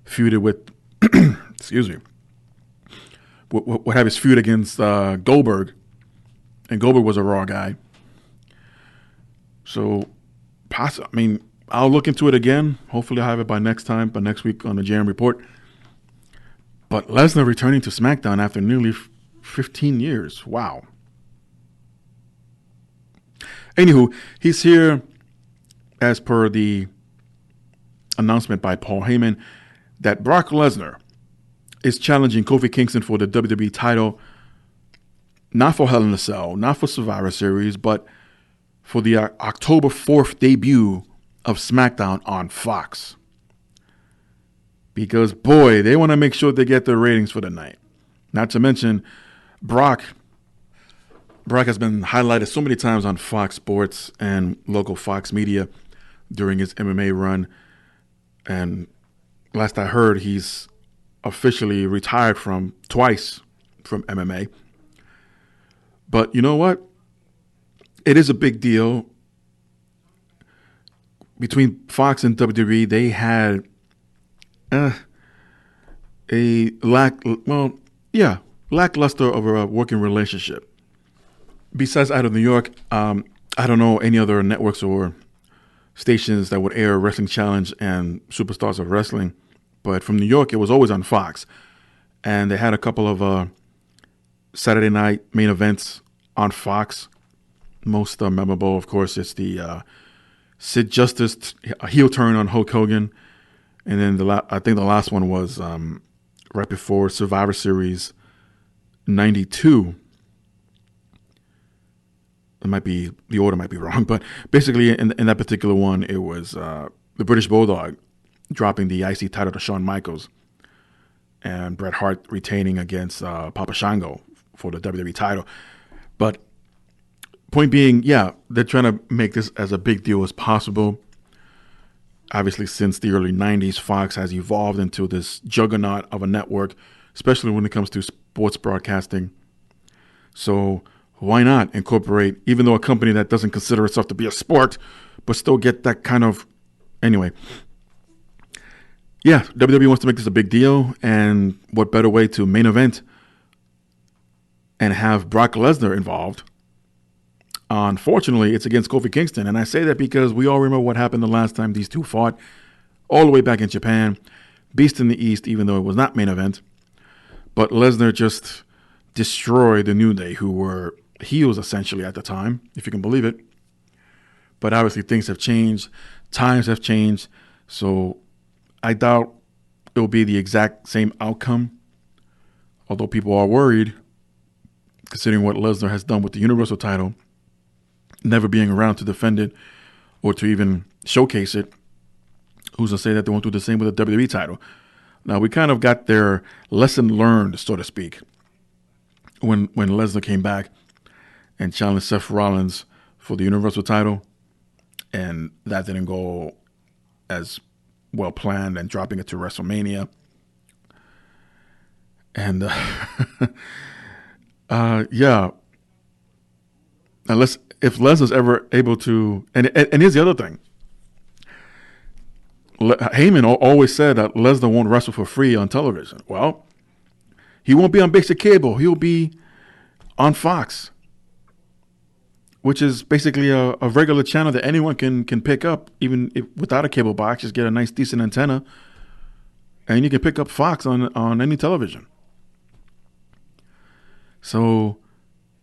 feuded with, excuse me, would have his feud against Goldberg, and Goldberg was a Raw guy. So, I'll look into it again. Hopefully, I'll have it by next week on the JM Report. But Lesnar returning to SmackDown after nearly 15 years. Wow. Anywho, he's here as per the announcement by Paul Heyman that Brock Lesnar is challenging Kofi Kingston for the WWE title, not for Hell in a Cell, not for Survivor Series, but for the October 4th debut of SmackDown on Fox. Because, boy, they want to make sure they get their ratings for the night. Not to mention, Brock has been highlighted so many times on Fox Sports and local Fox media during his MMA run. And last I heard, he's officially retired twice from MMA. But you know what? It is a big deal. Between Fox and WWE, they had lackluster of a working relationship. Besides out of New York, I don't know any other networks or stations that would air Wrestling Challenge and Superstars of Wrestling. But from New York, it was always on Fox. And they had a couple of Saturday night main events on Fox. Most memorable, of course, is the Sid Justice heel turn on Hulk Hogan. And then I think the last one was right before Survivor Series 92. The order might be wrong, but basically in that particular one, it was the British Bulldog dropping the IC title to Shawn Michaels and Bret Hart retaining against Papa Shango for the WWE title. But point being, yeah, they're trying to make this as a big deal as possible. Obviously, since the early 90s, Fox has evolved into this juggernaut of a network, especially when it comes to sports broadcasting. So why not incorporate, even though a company that doesn't consider itself to be a sport, but still get that kind of, anyway. Yeah, WWE wants to make this a big deal, and what better way to main event and have Brock Lesnar involved? Unfortunately, it's against Kofi Kingston, and I say that because we all remember what happened the last time these two fought, all the way back in Japan. Beast in the East, even though it was not main event. But Lesnar just destroyed the New Day, who were heels essentially at the time, if you can believe it. But obviously things have changed, times have changed, so I doubt it will be the exact same outcome. Although people are worried, considering what Lesnar has done with the Universal title, never being around to defend it or to even showcase it. Who's to say that they won't do the same with the WWE title? Now, we kind of got their lesson learned, so to speak, when Lesnar came back and challenged Seth Rollins for the Universal title, and that didn't go as well planned, and dropping it to WrestleMania. And yeah, if Lesnar's ever able to, and here's the other thing. Heyman always said that Lesnar won't wrestle for free on television. Well, he won't be on basic cable. He'll be on Fox, which is basically a regular channel that anyone can pick up, even if without a cable box. Just get a nice, decent antenna, and you can pick up Fox on any television. So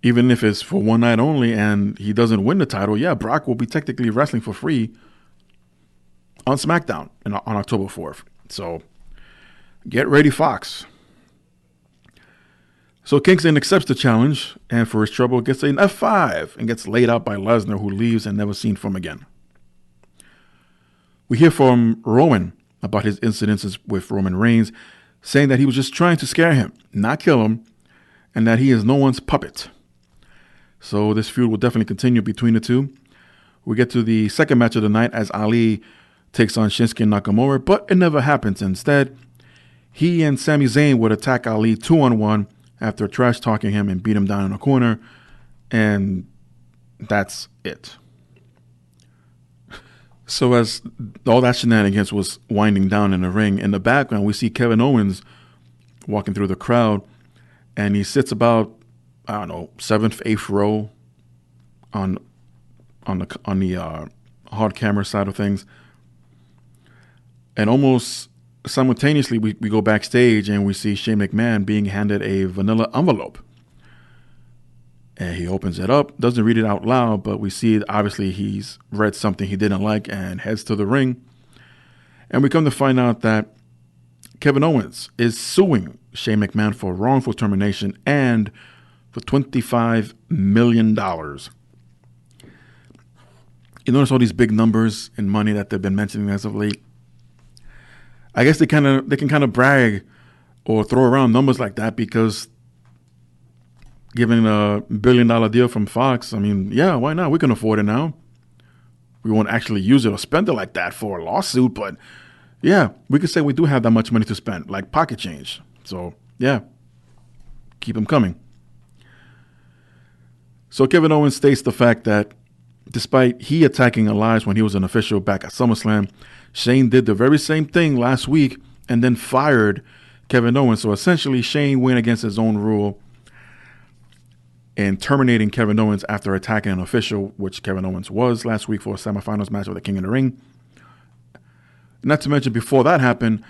even if it's for one night only and he doesn't win the title, yeah, Brock will be technically wrestling for free on SmackDown on October 4th. So get ready, Fox. So Kingston accepts the challenge, and for his trouble gets an F5 and gets laid out by Lesnar, who leaves and never seen from again. We hear from Roman about his incidences with Roman Reigns, saying that he was just trying to scare him, not kill him, and that he is no one's puppet. So this feud will definitely continue between the two. We get to the second match of the night as Ali takes on Shinsuke Nakamura, but it never happens. Instead, he and Sami Zayn would attack Ali 2-on-1 after trash talking him and beat him down in a corner, and that's it. So as all that shenanigans was winding down in the ring, in the background we see Kevin Owens walking through the crowd, and he sits about, I don't know, 7th, 8th row on the hard camera side of things. And almost simultaneously, we go backstage and we see Shane McMahon being handed a vanilla envelope. And he opens it up, doesn't read it out loud, but we see obviously he's read something he didn't like and heads to the ring. And we come to find out that Kevin Owens is suing Shane McMahon for wrongful termination and for $25 million. You notice all these big numbers in money that they've been mentioning as of late. I guess they can kind of brag or throw around numbers like that because given a $1 billion deal from Fox, I mean, yeah, why not? We can afford it now. We won't actually use it or spend it like that for a lawsuit, but yeah, we could say we do have that much money to spend, like pocket change. So yeah, keep them coming. So Kevin Owens states the fact that despite he attacking Elias when he was an official back at SummerSlam, Shane did the very same thing last week and then fired Kevin Owens. So essentially, Shane went against his own rule in terminating Kevin Owens after attacking an official, which Kevin Owens was last week for a semifinals match with the King of the Ring. Not to mention, before that happened,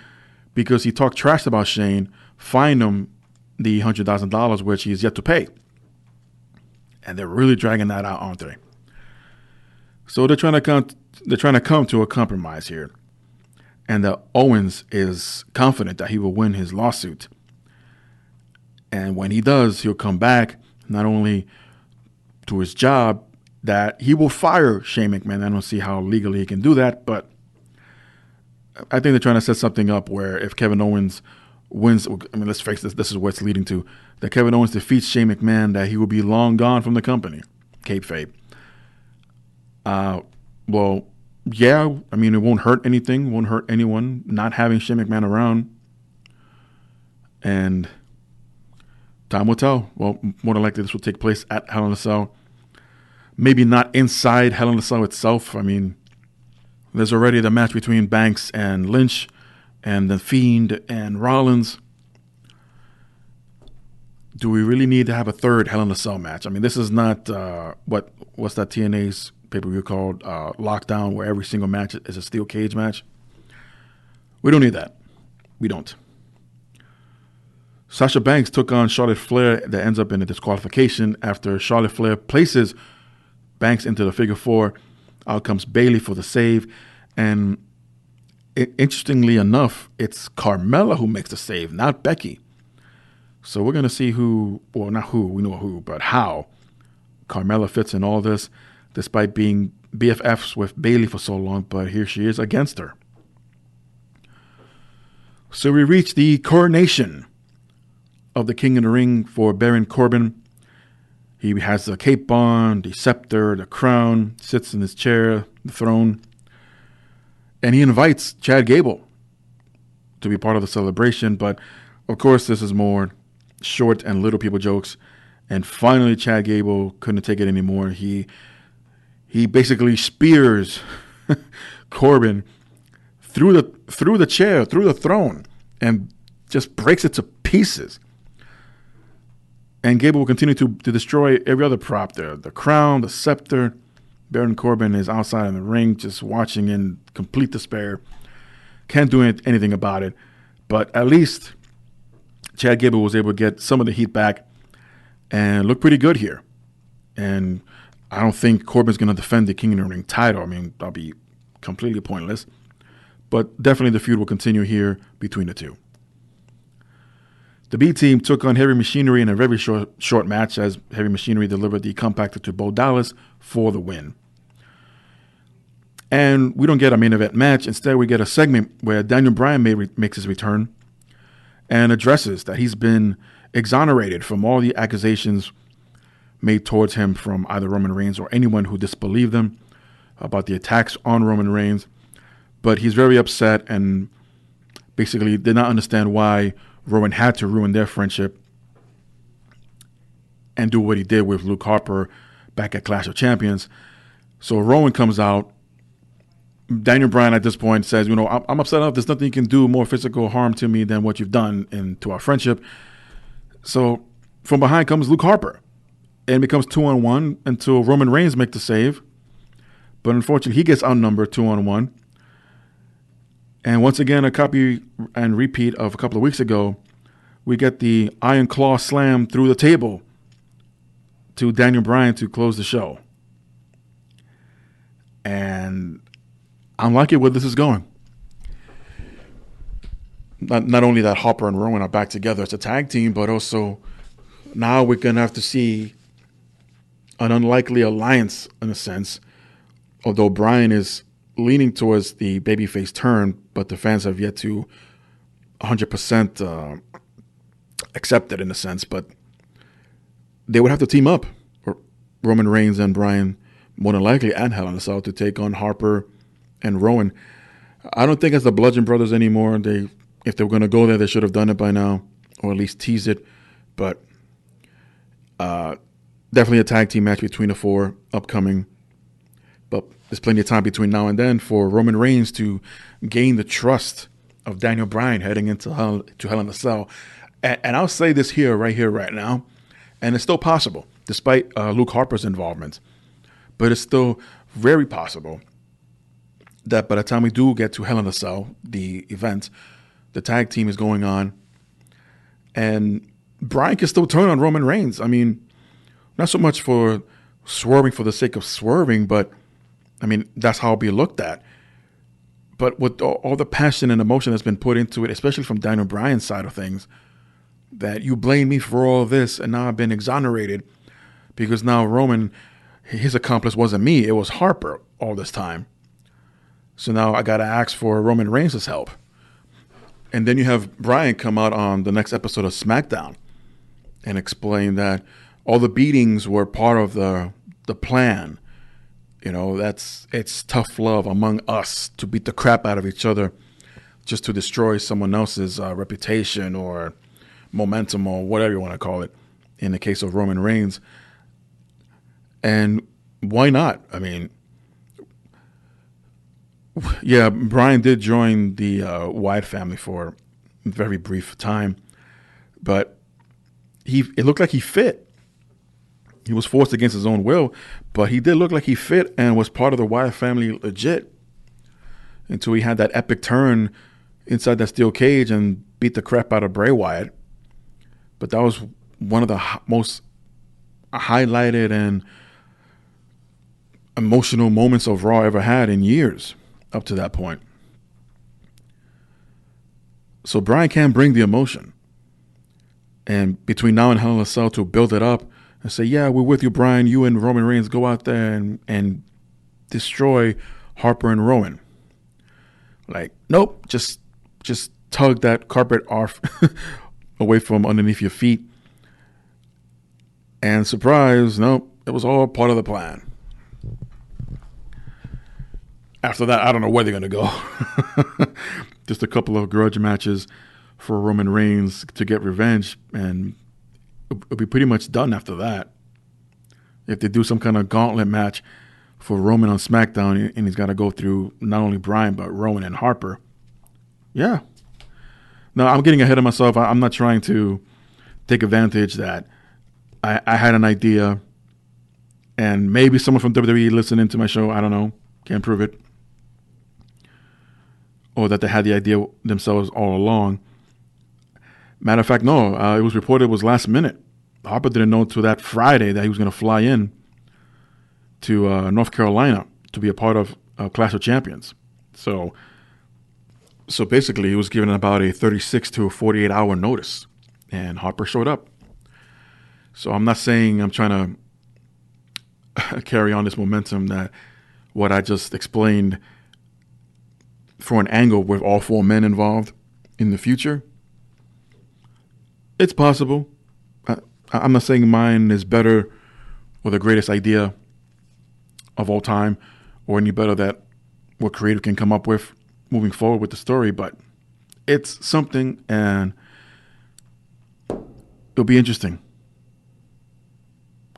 because he talked trash about Shane, fined him the $100,000, which he's yet to pay. And they're really dragging that out, aren't they? So they're trying to come to a compromise here, and that Owens is confident that he will win his lawsuit. And when he does, he'll come back not only to his job, that he will fire Shane McMahon. I don't see how legally he can do that, but I think they're trying to set something up where if Kevin Owens wins, I mean, let's face this is what it's leading to, that Kevin Owens defeats Shane McMahon, that he will be long gone from the company. Kayfabe. Well, yeah, I mean, it won't hurt anything, won't hurt anyone not having Shane McMahon around. And time will tell. Well, more than likely this will take place at Hell in a Cell. Maybe not inside Hell in a Cell itself. I mean, there's already the match between Banks and Lynch and The Fiend and Rollins. Do we really need to have a third Hell in a Cell match? I mean, this is not what's that TNA's pay-per-view called Lockdown, where every single match is a steel cage match. We don't need that. We don't. Sasha Banks took on Charlotte Flair. That ends up in a disqualification after Charlotte Flair places Banks into the figure four. Out comes Bayley for the save. And interestingly enough, it's Carmella who makes the save, not Becky. So we're going to see who, well, not who, we know who, but how Carmella fits in all this, despite being BFFs with Bayley for so long, but here she is against her. So we reach the coronation of the King in the Ring for Baron Corbin. He has the cape on, the scepter, the crown, sits in his chair, the throne, and he invites Chad Gable to be part of the celebration. But of course, this is more short and little people jokes. And finally, Chad Gable couldn't take it anymore. He basically spears Corbin through the chair, through the throne, and just breaks it to pieces. And Gable will continue to destroy every other prop there. The crown, the scepter. Baron Corbin is outside in the ring just watching in complete despair. Can't do anything about it. But at least Chad Gable was able to get some of the heat back and look pretty good here. And I don't think Corbin's going to defend the King of the Ring title. I mean, that'll be completely pointless. But definitely the feud will continue here between the two. The B Team took on Heavy Machinery in a very short match as Heavy Machinery delivered the compactor to Bo Dallas for the win. And we don't get a main event match. Instead, we get a segment where Daniel Bryan makes his return. and addresses that he's been exonerated from all the accusations made towards him from either Roman Reigns or anyone who disbelieved them about the attacks on Roman Reigns. But he's very upset and basically did not understand why Roman had to ruin their friendship and do what he did with Luke Harper back at Clash of Champions. So Rowan comes out. Daniel Bryan at this point says, I'm upset enough. There's nothing you can do more physical harm to me than what you've done and to our friendship. So from behind comes Luke Harper. And it becomes 2-on-1 until Roman Reigns makes the save. But unfortunately, he gets outnumbered 2-on-1. And once again, a copy and repeat of a couple of weeks ago, we get the Iron Claw slam through the table to Daniel Bryan to close the show. And I'm liking where this is going. Not only that Harper and Rowan are back together as a tag team, but also now we're going to have to see an unlikely alliance in a sense, although Bryan is leaning towards the babyface turn, but the fans have yet to 100% accept it in a sense. But they would have to team up, Roman Reigns and Bryan, more than likely, and Hell in a Cell to take on Harper and Rowan. I don't think it's the Bludgeon Brothers anymore. If they were going to go there, they should have done it by now, or at least tease it. But definitely a tag team match between the four upcoming. But there's plenty of time between now and then for Roman Reigns to gain the trust of Daniel Bryan heading into Hell in a Cell. And I'll say this right now, and it's still possible, despite Luke Harper's involvement. But it's still very possible that by the time we do get to Hell in a Cell, the event, the tag team is going on, and Bryan can still turn on Roman Reigns. I mean, not so much for swerving for the sake of swerving, but I mean, that's how it'll be looked at. But with all the passion and emotion that's been put into it, especially from Daniel Bryan's side of things, that you blame me for all this and now I've been exonerated because now Roman, his accomplice wasn't me, it was Harper all this time. So now I got to ask for Roman Reigns' help. And then you have Bryan come out on the next episode of Smackdown and explain that all the beatings were part of the plan. It's tough love among us to beat the crap out of each other just to destroy someone else's reputation or momentum or whatever you want to call it in the case of Roman Reigns. And why not? I mean, yeah, Bryan did join the Wyatt family for a very brief time, but it looked like he fit. He was forced against his own will, but he did look like he fit and was part of the Wyatt family legit until he had that epic turn inside that steel cage and beat the crap out of Bray Wyatt. But that was one of the most highlighted and emotional moments of Raw ever had in years up to that point. So Bryan can bring the emotion. And between now and Hell in a Cell to build it up and say, yeah, we're with you, Bryan. You and Roman Reigns go out there and destroy Harper and Rowan. Like, nope, just tug that carpet off away from underneath your feet. And surprise, nope, it was all part of the plan. After that, I don't know where they're going to go. Just a couple of grudge matches for Roman Reigns to get revenge, and it'll be pretty much done after that. If they do some kind of gauntlet match for Roman on SmackDown, and he's got to go through not only Bryan, but Rowan and Harper. Yeah. No, I'm getting ahead of myself. I'm not trying to take advantage that I had an idea, and maybe someone from WWE listening to my show, I don't know, can't prove it, or that they had the idea themselves all along. Matter of fact, no, it was reported it was last minute. Harper didn't know until that Friday that he was going to fly in to North Carolina to be a part of Clash of Champions. So basically, he was given about a 36 to 48 hour notice, and Harper showed up. So I'm not saying I'm trying to carry on this momentum that what I just explained for an angle with all four men involved in the future. It's possible. I'm not saying mine is better or the greatest idea of all time or any better that what creative can come up with moving forward with the story, but it's something and it'll be interesting.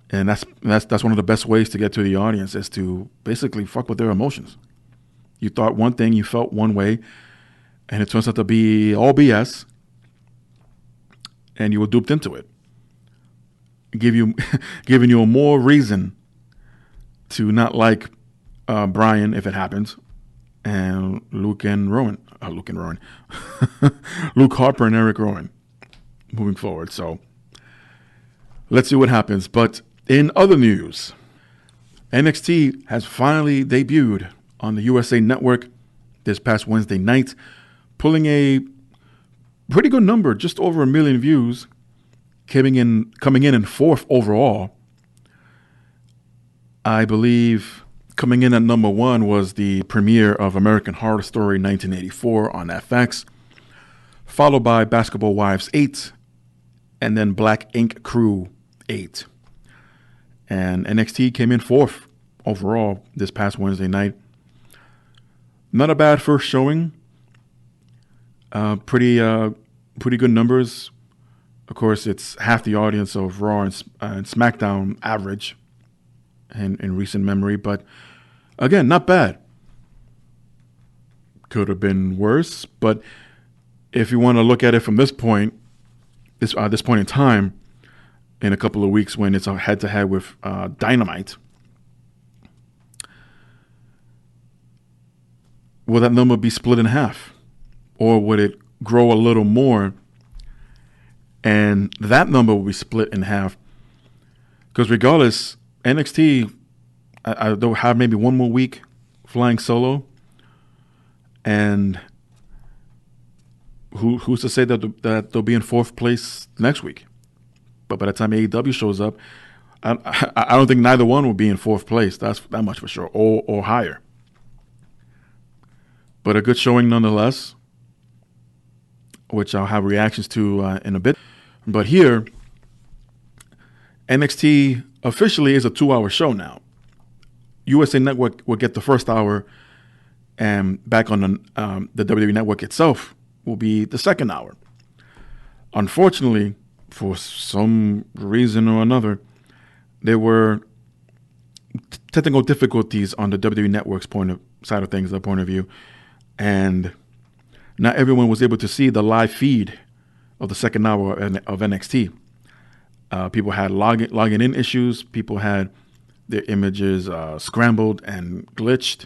And that's one of the best ways to get to the audience is to basically fuck with their emotions. You thought one thing, you felt one way, and it turns out to be all BS, and you were duped into it. Giving you a more reason to not like Brian if it happens, and Luke Harper and Eric Rowan moving forward. So let's see what happens. But in other news, NXT has finally debuted on the USA Network this past Wednesday night, pulling a pretty good number, just over 1 million views, coming in fourth overall. I believe coming in at number 1 was the premiere of American Horror Story 1984 on FX, followed by Basketball Wives 8, and then Black Ink Crew 8. And NXT came in fourth overall this past Wednesday night. Not a bad first showing. Pretty good numbers. Of course, it's half the audience of Raw and SmackDown average in recent memory, but again, not bad. Could have been worse, but if you want to look at it from this point in time, in a couple of weeks when it's a head-to-head with Dynamite, will that number be split in half? Or would it grow a little more and that number will be split in half? Because regardless, NXT, they'll have maybe one more week flying solo. And who's to say that they'll be in fourth place next week? But by the time AEW shows up, I don't think neither one will be in fourth place. That's that much for sure, or higher. But a good showing nonetheless, which I'll have reactions to in a bit. But here, NXT officially is a 2-hour show now. USA Network will get the first hour, and back on the WWE Network itself will be the second hour. Unfortunately, for some reason or another, there were technical difficulties on the WWE Network's side of things, their point of view, and not everyone was able to see the live feed of the second hour of NXT. People had logging in issues. People had their images scrambled and glitched.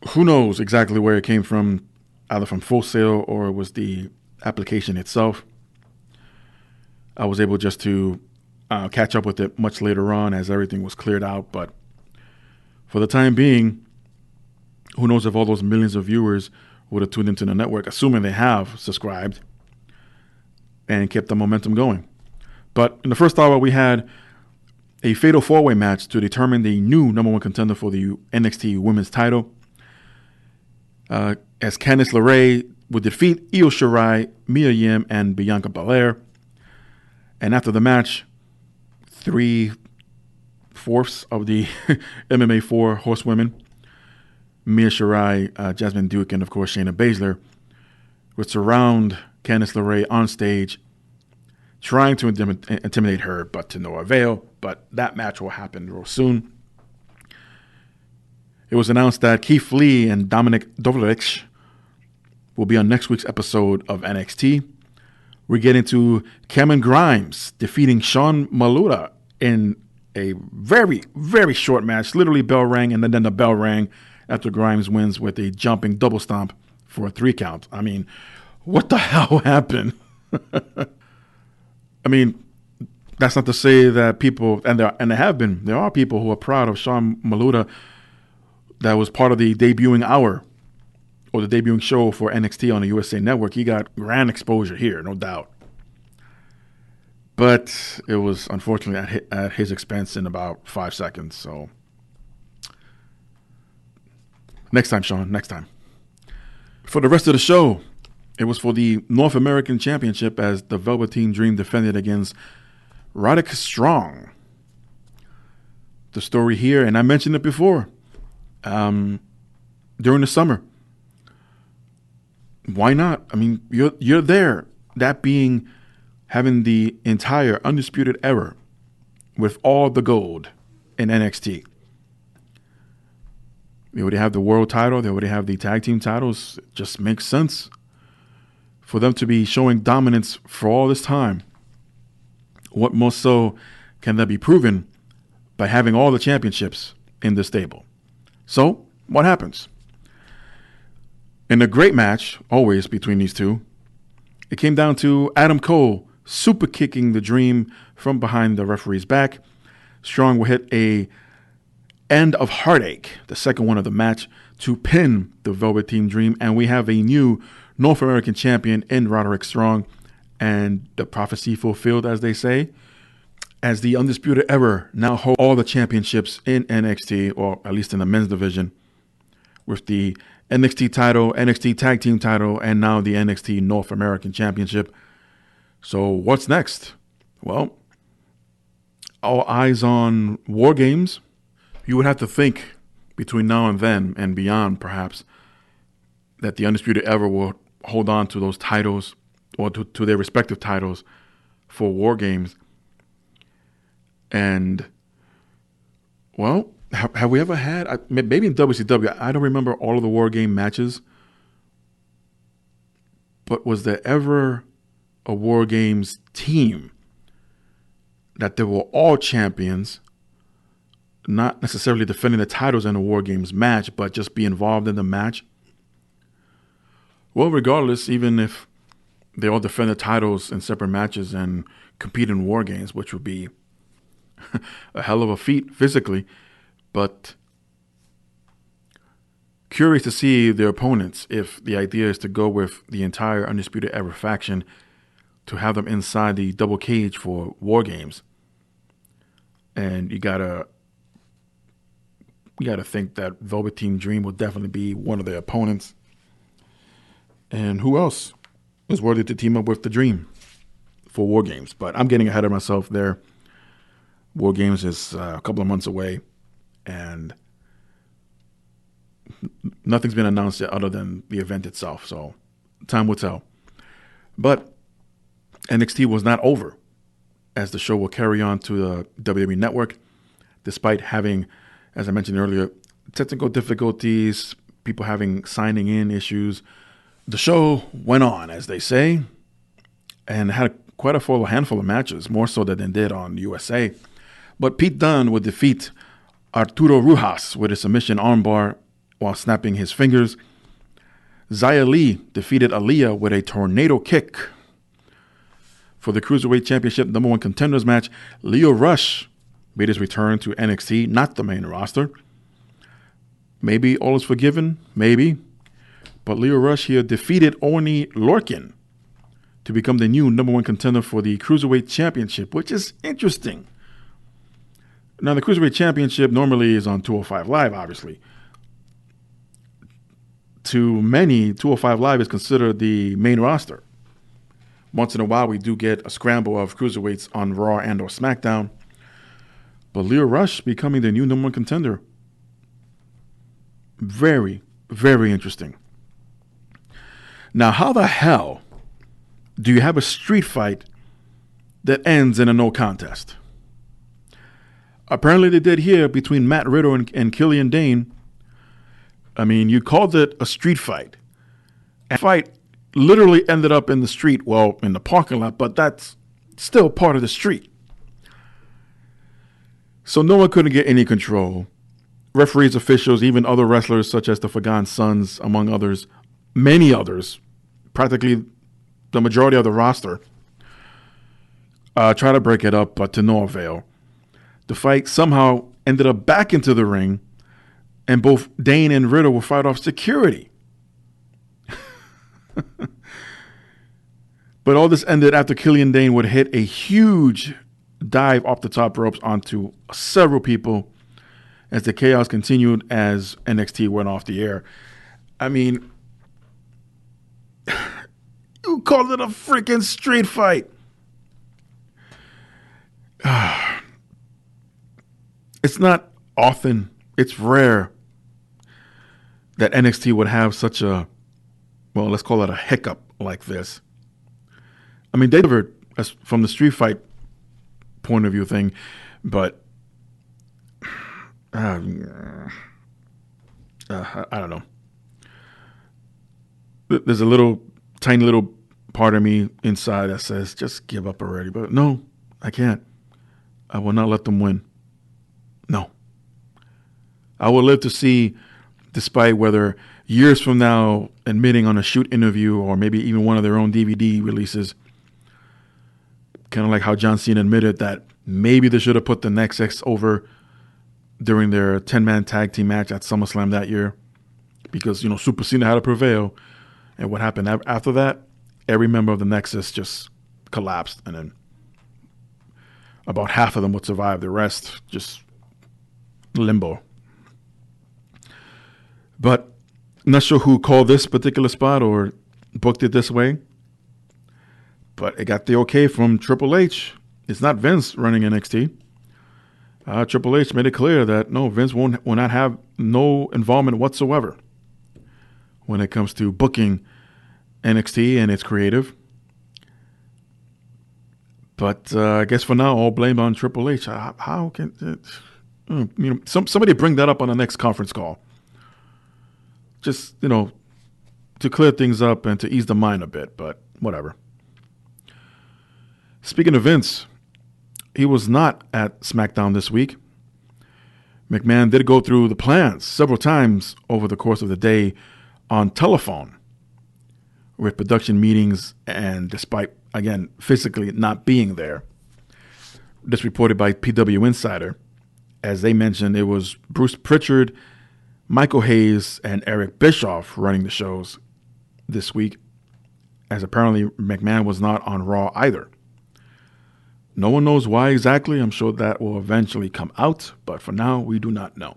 Who knows exactly where it came from, either from Full Sail or it was the application itself. I was able just to catch up with it much later on as everything was cleared out. But for the time being, who knows if all those millions of viewers would have tuned into the network, assuming they have subscribed and kept the momentum going. But in the first hour, we had a fatal four-way match to determine the new number one contender for the NXT Women's title, as Candice LeRae would defeat Io Shirai, Mia Yim, and Bianca Belair. And after the match, 3/4 of the MMA 4 horsewomen, Mia Shirai, Jasmine Duke, and of course Shayna Baszler, would surround Candice LeRae on stage, trying to intimidate her, but to no avail. But that match will happen real soon. It was announced that Keith Lee and Dominic Dovich will be on next week's episode of NXT. We get into Cameron Grimes defeating Sean Maluta in a very, very short match. Literally bell rang, and then the bell rang after Grimes wins with a jumping double stomp for a 3 count. I mean, what the hell happened? I mean, that's not to say that people, and there are people who are proud of Sean Maluta. That was part of the debuting hour or the debuting show for NXT on the USA Network. He got grand exposure here, no doubt. But it was unfortunately at his expense in about 5 seconds. So next time, Sean, next time. For the rest of the show, It was for the North American Championship as the Velveteen Dream defended against Roderick Strong. The story here, and I mentioned it before, during the summer. Why not? I mean, you're there. That being having the entire Undisputed Era with all the gold in NXT. They already have the world title. They already have the tag team titles. It just makes sense for them to be showing dominance for all this time. What more so can that be proven by having all the championships in the stable? So, what happens? In a great match, always between these two, it came down to Adam Cole super kicking the Dream from behind the referee's back. Strong will hit a End of Heartache, the second one of the match, to pin the Velveteen Dream, and we have a new North American champion in Roderick Strong, and the prophecy fulfilled, as they say, as the Undisputed Era now hold all the championships in NXT, or at least in the men's division, with the NXT title, NXT Tag Team title, and now the NXT North American Championship. So what's next? Well, all eyes on War Games. You would have to think between now and then and beyond, perhaps, that the Undisputed Era will hold on to those titles or to their respective titles for War Games. And, well, have we ever had, maybe in WCW, I don't remember all of the War Game matches, but was there ever a War Games team that they were all champions, not necessarily defending the titles in a War Games match, but just be involved in the match? Well, regardless, even if they all defend the titles in separate matches and compete in War Games, which would be a hell of a feat physically, but curious to see their opponents if the idea is to go with the entire Undisputed Era faction to have them inside the double cage for War Games. And you gotta think that Velveteen Dream will definitely be one of their opponents. And who else is worthy to team up with the Dream for War Games? But I'm getting ahead of myself there. War Games is a couple of months away, and nothing's been announced yet other than the event itself. So time will tell. But NXT was not over, as the show will carry on to the WWE Network, despite having, as I mentioned earlier, technical difficulties, people having signing in issues. The show went on, as they say, and had quite a full handful of matches, more so than it did on USA. But Pete Dunne would defeat Arturo Rujas with a submission armbar while snapping his fingers. Xia Li defeated Aaliyah with a tornado kick. For the Cruiserweight Championship number 1 contenders match, Lio Rush made his return to NXT, not the main roster. Maybe all is forgiven, maybe. But Lio Rush here defeated Oney Lorcan to become the new number 1 contender for the Cruiserweight Championship, which is interesting. Now, the Cruiserweight Championship normally is on 205 Live, obviously. To many, 205 Live is considered the main roster. Once in a while, we do get a scramble of cruiserweights on Raw and or SmackDown. But Lio Rush becoming the new number 1 contender. Very, very interesting. Now, how the hell do you have a street fight that ends in a no contest? Apparently they did here between Matt Riddle and Killian Dane. I mean, you called it a street fight. A fight literally ended up in the street, well, in the parking lot, but that's still part of the street. So no one couldn't get any control. Referees, officials, even other wrestlers such as the Forgotten Sons, among others, many others, practically the majority of the roster, try to break it up, but to no avail. The fight somehow ended up back into the ring, and both Dane and Riddle will fight off security. But all this ended after Killian Dane would hit a huge dive off the top ropes onto several people as the chaos continued as NXT went off the air. I mean, You called it a freaking street fight. It's not often, it's rare that NXT would have such a, well, let's call it a hiccup like this. I mean, they delivered from the street fight point of view thing, but I don't know. There's a tiny little part of me inside that says, just give up already. But no, I can't. I will not let them win. No. I will live to see, despite whether years from now admitting on a shoot interview or maybe even one of their own DVD releases, kind of like how John Cena admitted that maybe they should have put the Nexus over during their 10-man tag team match at SummerSlam that year because, Super Cena had to prevail. And what happened after that, every member of the Nexus just collapsed. And then about half of them would survive. The rest, just limbo. But I'm not sure who called this particular spot or booked it this way. But it got the okay from Triple H. It's not Vince running NXT. Triple H made it clear that no, Vince will not have no involvement whatsoever when it comes to booking NXT and its creative. But I guess for now, all blame on Triple H. How can somebody bring that up on the next conference call? Just to clear things up and to ease the mind a bit. But whatever. Speaking of Vince, he was not at Smackdown this week. McMahon did go through the plans several times over the course of the day on telephone with production meetings and despite, again, physically not being there. This reported by PW Insider. As they mentioned, it was Bruce Pritchard, Michael Hayes, and Eric Bischoff running the shows this week, as apparently McMahon was not on Raw either. No one knows why exactly. I'm sure that will eventually come out, but for now, we do not know.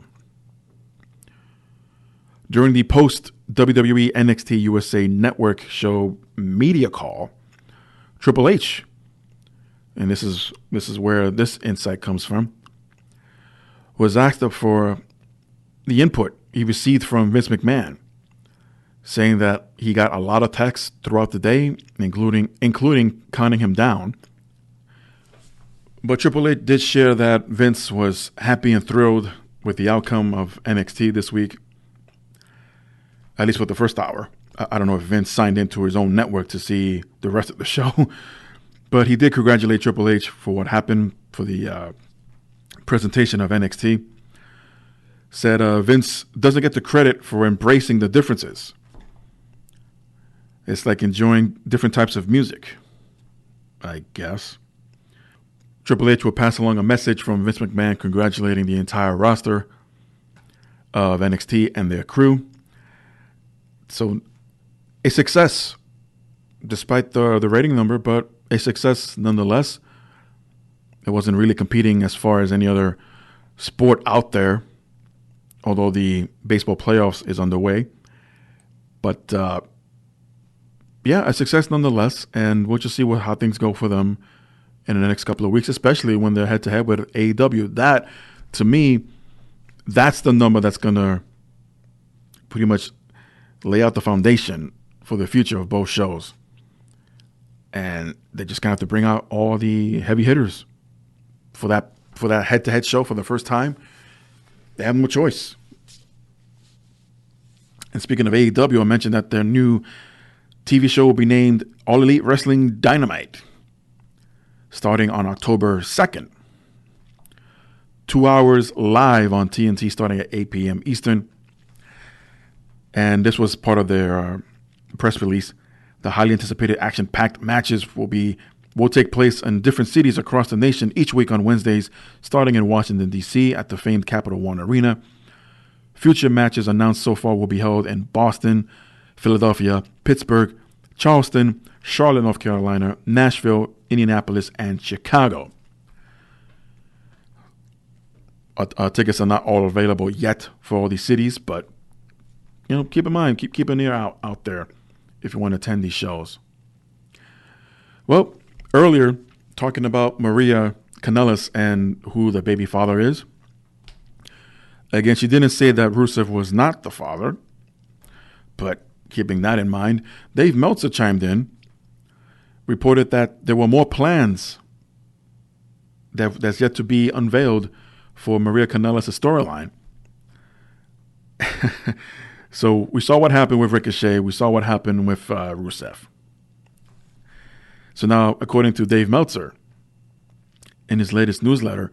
During the post-WWE NXT USA Network show media call, Triple H, and this is where this insight comes from, was asked for the input he received from Vince McMahon, saying that he got a lot of texts throughout the day, including counting him down. But Triple H did share that Vince was happy and thrilled with the outcome of NXT this week, at least with the first hour. I don't know if Vince signed into his own network to see the rest of the show, but he did congratulate Triple H for what happened for the presentation of NXT. Said Vince doesn't get the credit for embracing the differences. It's like enjoying different types of music, I guess. Triple H will pass along a message from Vince McMahon congratulating the entire roster of NXT and their crew. So a success, despite the rating number, but a success nonetheless. It wasn't really competing as far as any other sport out there, although the baseball playoffs is underway. But yeah, a success nonetheless, and we'll just see how things go for them in the next couple of weeks, especially when they're head-to-head with AEW. That, to me, that's the number that's going to pretty much lay out the foundation for the future of both shows. And they just kind of have to bring out all the heavy hitters for that head-to-head show for the first time. They have no choice. And speaking of AEW, I mentioned that their new TV show will be named All Elite Wrestling Dynamite, starting on October 2nd. 2 hours live on TNT starting at 8 p.m. Eastern. And this was part of their press release. The highly anticipated action-packed matches will take place in different cities across the nation each week on Wednesdays, starting in Washington, D.C. at the famed Capital One Arena. Future matches announced so far will be held in Boston, Philadelphia, Pittsburgh, Charleston, Charlotte, North Carolina, Nashville, Indianapolis, and Chicago. Tickets are not all available yet for all these cities, but keep in mind, keep an ear out there if you want to attend these shows. Well, earlier, talking about Maria Kanellis and who the baby father is. Again, she didn't say that Rusev was not the father, but keeping that in mind, Dave Meltzer chimed in, reported that there were more plans that's yet to be unveiled for Maria Kanellis' storyline. So we saw what happened with Ricochet. We saw what happened with Rusev. So now, according to Dave Meltzer, in his latest newsletter,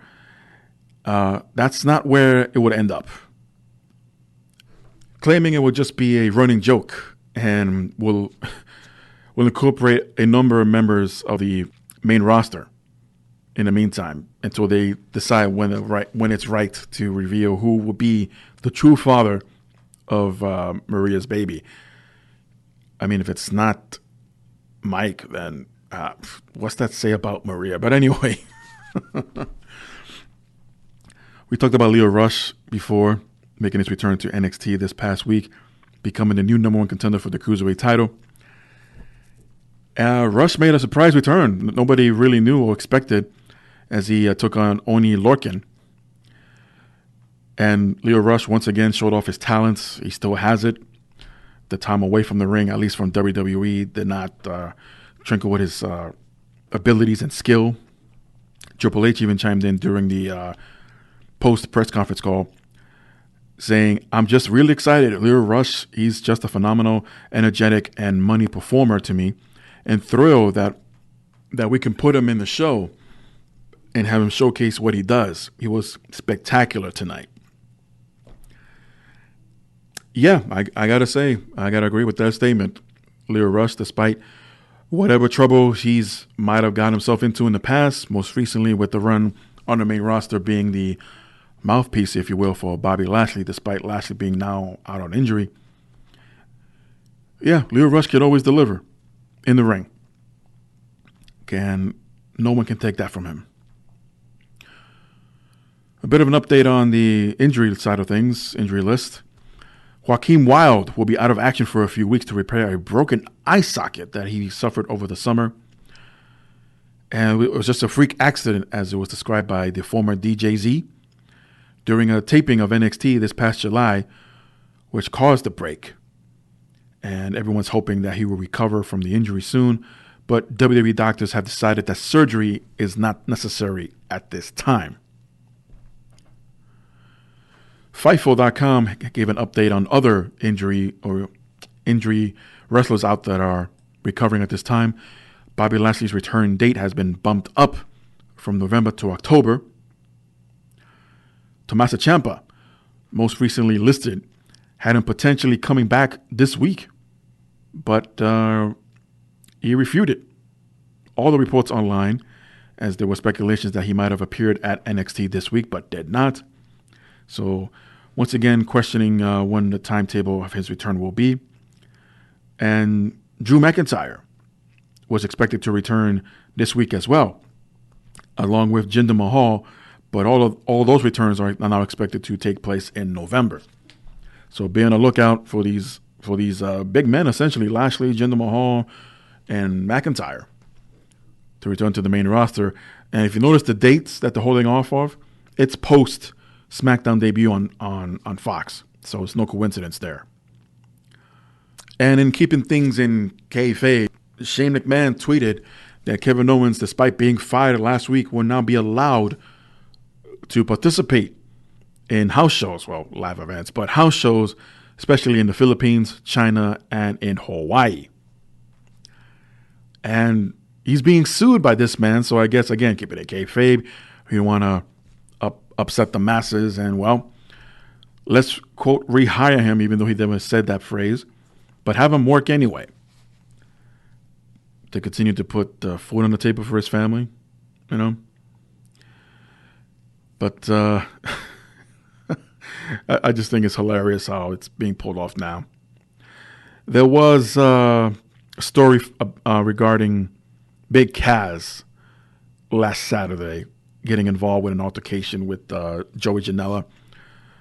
that's not where it would end up. Claiming it would just be a running joke and will incorporate a number of members of the main roster in the meantime until they decide when it's right to reveal who will be the true father of Maria's baby. I mean, if it's not Mike, then what's that say about Maria? But anyway, we talked about Lio Rush before, making his return to NXT this past week, becoming the new number one contender for the Cruiserweight title. Rush made a surprise return. Nobody really knew or expected, as he took on Oni Lorcan. And Lio Rush once again showed off his talents. He still has it. The time away from the ring, at least from WWE, did not trinkle with his abilities and skill. Triple H even chimed in during the post-press conference call, saying, "I'm just really excited. Lio Rush, he's just a phenomenal, energetic, and money performer to me, and thrilled that we can put him in the show and have him showcase what he does. He was spectacular tonight." Yeah, I got to say, I got to agree with that statement. Lio Rush, despite whatever trouble he's might have gotten himself into in the past, most recently with the run on the main roster being the mouthpiece, if you will, for Bobby Lashley, despite Lashley being now out on injury. Yeah, Lio Rush can always deliver in the ring. And no one can take that from him. A bit of an update on the injury side of things, injury list. Joaquin Wilde will be out of action for a few weeks to repair a broken eye socket that he suffered over the summer. And it was just a freak accident, as it was described by the former DJZ, during a taping of NXT this past July, which caused the break. And everyone's hoping that he will recover from the injury soon. But WWE doctors have decided that surgery is not necessary at this time. Fightful.com gave an update on other injury wrestlers out that are recovering at this time. Bobby Lashley's return date has been bumped up from November to October. Tommaso Ciampa, most recently listed, had him potentially coming back this week, but he refuted all the reports online, as there were speculations that he might have appeared at NXT this week, but did not. So once again, questioning when the timetable of his return will be. And Drew McIntyre was expected to return this week as well, along with Jinder Mahal, but all those returns are now expected to take place in November. So be on the lookout for these big men, essentially Lashley, Jinder Mahal, and McIntyre, to return to the main roster. And if you notice the dates that they're holding off of, it's post Smackdown debut on Fox. So it's no coincidence there. And in keeping things in kayfabe, Shane McMahon tweeted that Kevin Owens, despite being fired last week, will now be allowed to participate in house shows, well, live events, but house shows, especially in the Philippines, China, and in Hawaii. And he's being sued by this man, so I guess, again, keep it a kayfabe. You want to upset the masses, and, well, let's, quote, rehire him, even though he never said that phrase, but have him work anyway to continue to put food on the table for his family, you know. But I just think it's hilarious how it's being pulled off now. There was a story regarding Big Cass last Saturday getting involved with an altercation with Joey Janela,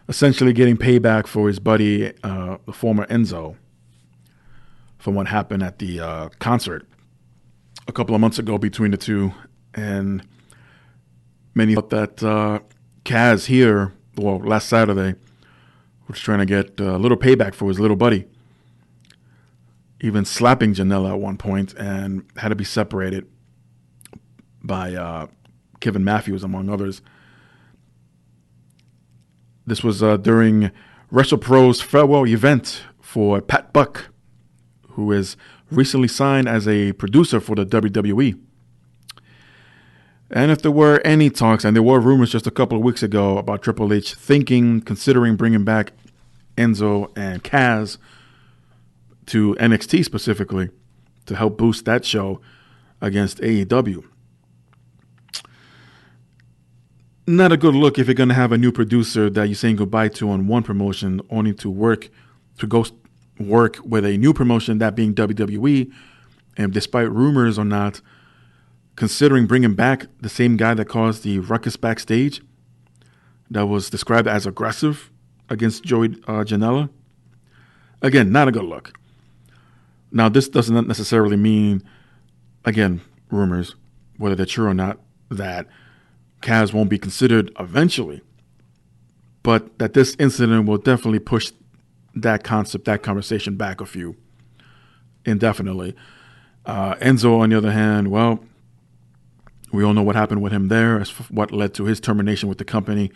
essentially getting payback for his buddy, the former Enzo, from what happened at the concert a couple of months ago between the two, and many thought that Kaz here, well, last Saturday, was trying to get a little payback for his little buddy, even slapping Janela at one point, and had to be separated by Kevin Matthews, among others. This was during WrestlePro's farewell event for Pat Buck, who is recently signed as a producer for the WWE. And if there were any talks, and there were rumors just a couple of weeks ago about Triple H considering bringing back Enzo and Kaz to NXT specifically to help boost that show against AEW. Not a good look if you're going to have a new producer that you're saying goodbye to on one promotion, only to go work with a new promotion, that being WWE, and despite rumors or not, considering bringing back the same guy that caused the ruckus backstage that was described as aggressive against Joey Janela. Again, not a good look. Now, this does not necessarily mean, again, rumors, whether they're true or not, that Kaz won't be considered eventually, but that this incident will definitely push that conversation back a few indefinitely. Enzo, on the other hand, well, we all know what happened with him there, as what led to his termination with the company.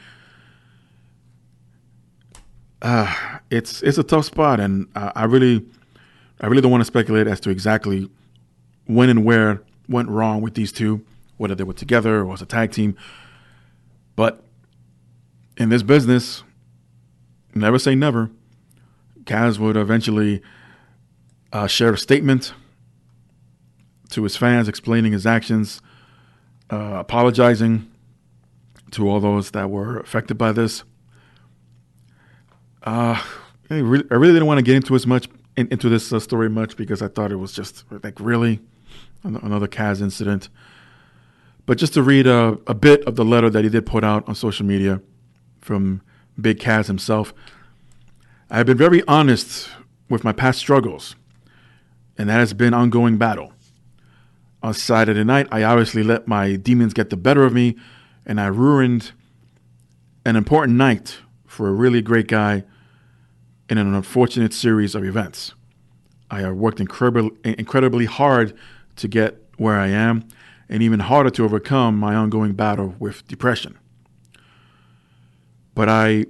It's a tough spot, and I really don't want to speculate as to exactly when and where went wrong with these two, whether they were together or as a tag team. But in this business, never say never. Kaz would eventually share a statement to his fans explaining his actions, apologizing to all those that were affected by this. I really didn't want to get into this story much, because I thought it was just like, really another Kaz incident. But just to read a bit of the letter that he did put out on social media from Big Kaz himself. I have been very honest with my past struggles, and that has been ongoing battle. On Saturday night, I obviously let my demons get the better of me, and I ruined an important night for a really great guy in an unfortunate series of events. I have worked incredibly hard to get where I am, and even harder to overcome my ongoing battle with depression. But I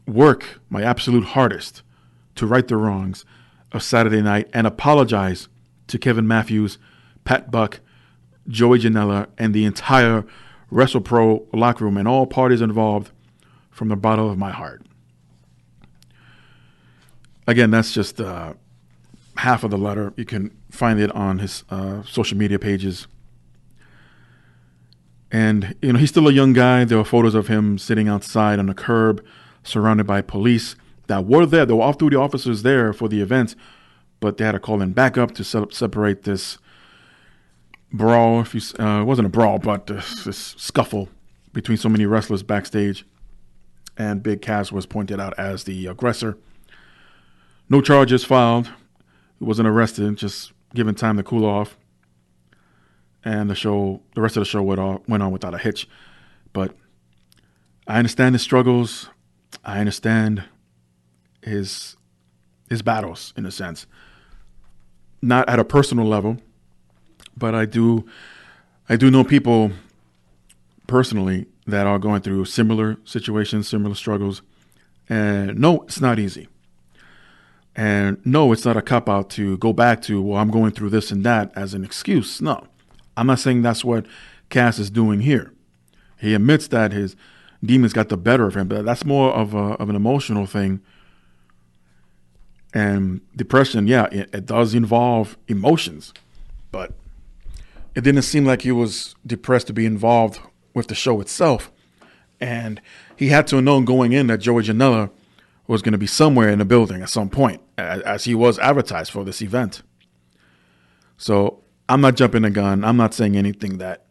work my absolute hardest to right the wrongs of Saturday night and apologize to Kevin Matthews, Pat Buck, Joey Janela, and the entire WrestlePro locker room and all parties involved from the bottom of my heart. Again, that's just half of the letter. You can find it on his social media pages. And, he's still a young guy. There were photos of him sitting outside on the curb, surrounded by police that were there. There were off-duty officers there for the event, but they had to call in backup to separate this brawl. It wasn't a brawl, but this scuffle between so many wrestlers backstage. And Big Kaz was pointed out as the aggressor. No charges filed. He wasn't arrested, just given time to cool off. And the rest of the show went on without a hitch. But I understand his struggles. I understand his battles, in a sense. Not at a personal level, but I do know people personally that are going through similar situations, similar struggles. And no, it's not easy. And no, it's not a cop-out to go back to, well, I'm going through this and that as an excuse. No. I'm not saying that's what Cass is doing here. He admits that his demons got the better of him, but that's more of an emotional thing. And depression, yeah, it does involve emotions, but it didn't seem like he was depressed to be involved with the show itself. And he had to have known going in that Joey Janela was going to be somewhere in the building at some point, as he was advertised for this event. So I'm not jumping the gun. I'm not saying anything that,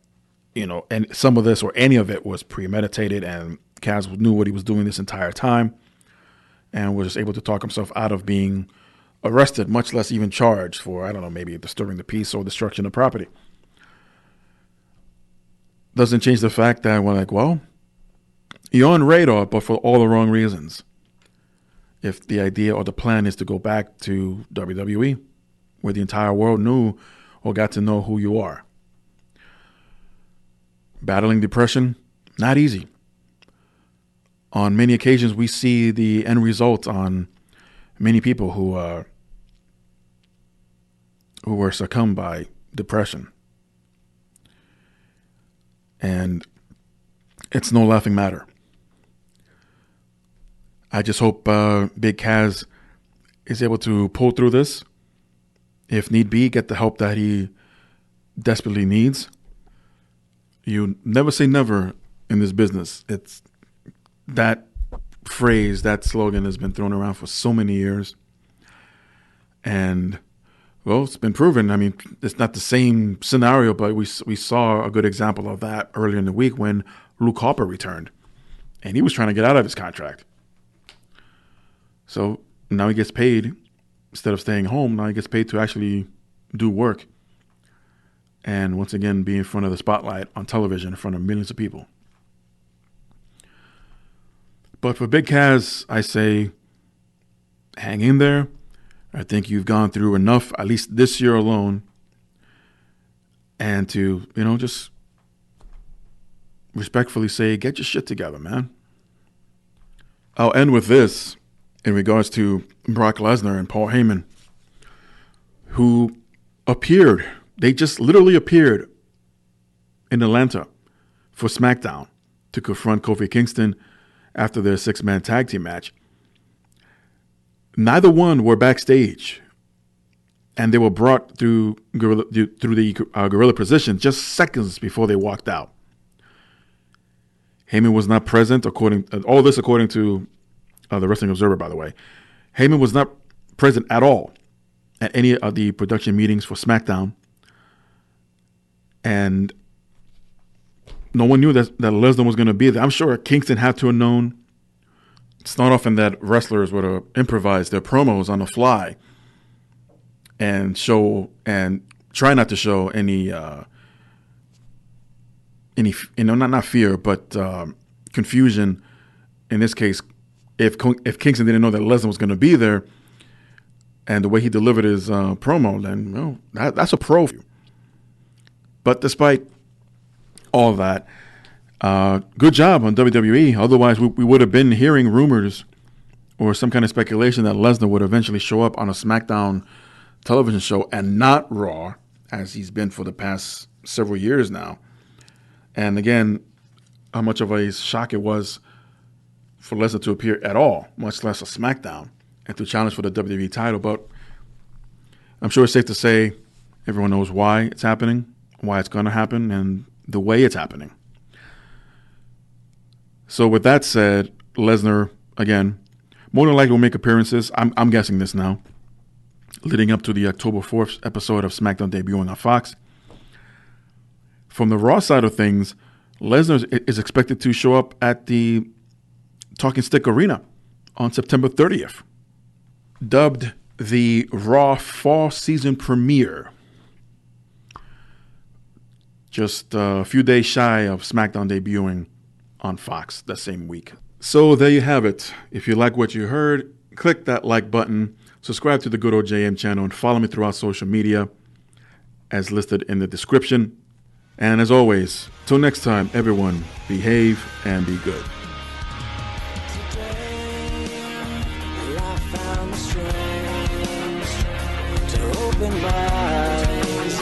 and some of this or any of it was premeditated, and Kaz knew what he was doing this entire time and was just able to talk himself out of being arrested, much less even charged for, I don't know, maybe disturbing the peace or destruction of property. doesn't change the fact that we're like, well, you're on radar, but for all the wrong reasons. If the idea or the plan is to go back to WWE, where the entire world knew or got to know who you are. Battling depression, not easy. On many occasions, we see the end result on many people who were succumbed by depression. And it's no laughing matter. I just hope Big Kaz is able to pull through this. If need be, get the help that he desperately needs. You never say never in this business. It's that phrase, that slogan has been thrown around for so many years. And, well, it's been proven. I mean, it's not the same scenario, but we saw a good example of that earlier in the week when Luke Harper returned. And he was trying to get out of his contract. So now he gets paid, instead of staying home, now he gets paid to actually do work. And once again, be in front of the spotlight on television in front of millions of people. But for Big Kaz, I say, hang in there. I think you've gone through enough, at least this year alone, and to, just respectfully say, get your shit together, man. I'll end with this in regards to Brock Lesnar and Paul Heyman, who appeared. They just literally appeared in Atlanta for Smackdown to confront Kofi Kingston after their 6-man tag team match. Neither one were backstage, and they were brought through the gorilla position just seconds before they walked out. Heyman was not present, according to the Wrestling Observer, by the way. Heyman was not present at all at any of the production meetings for SmackDown. And no one knew that Lesnar was going to be there. I'm sure Kingston had to have known. It's not often that wrestlers would have improvised their promos on the fly and try not to show any not fear, but confusion. In this case, if Kingston didn't know that Lesnar was going to be there, and the way he delivered his promo, then that's a pro. But despite all of that, good job on WWE. Otherwise, we would have been hearing rumors or some kind of speculation that Lesnar would eventually show up on a SmackDown television show and not Raw, as he's been for the past several years now. And again, how much of a shock it was for Lesnar to appear at all, much less a SmackDown, and to challenge for the WWE title. But I'm sure it's safe to say everyone knows why it's happening, why it's going to happen, and the way it's happening. So with that said, Lesnar, again, more than likely will make appearances. I'm guessing this now, leading up to the October 4th episode of SmackDown debuting on Fox. From the Raw side of things, Lesnar is expected to show up at the Talking Stick Arena on September 30th, dubbed the Raw Fall Season Premiere. Just a few days shy of SmackDown debuting on Fox that same week. So there you have it. If you like what you heard, click that like button, subscribe to the Good Old JM channel, and follow me throughout social media as listed in the description. And as always, till next time, everyone, behave and be good. Open my eyes,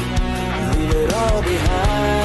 leave it all behind.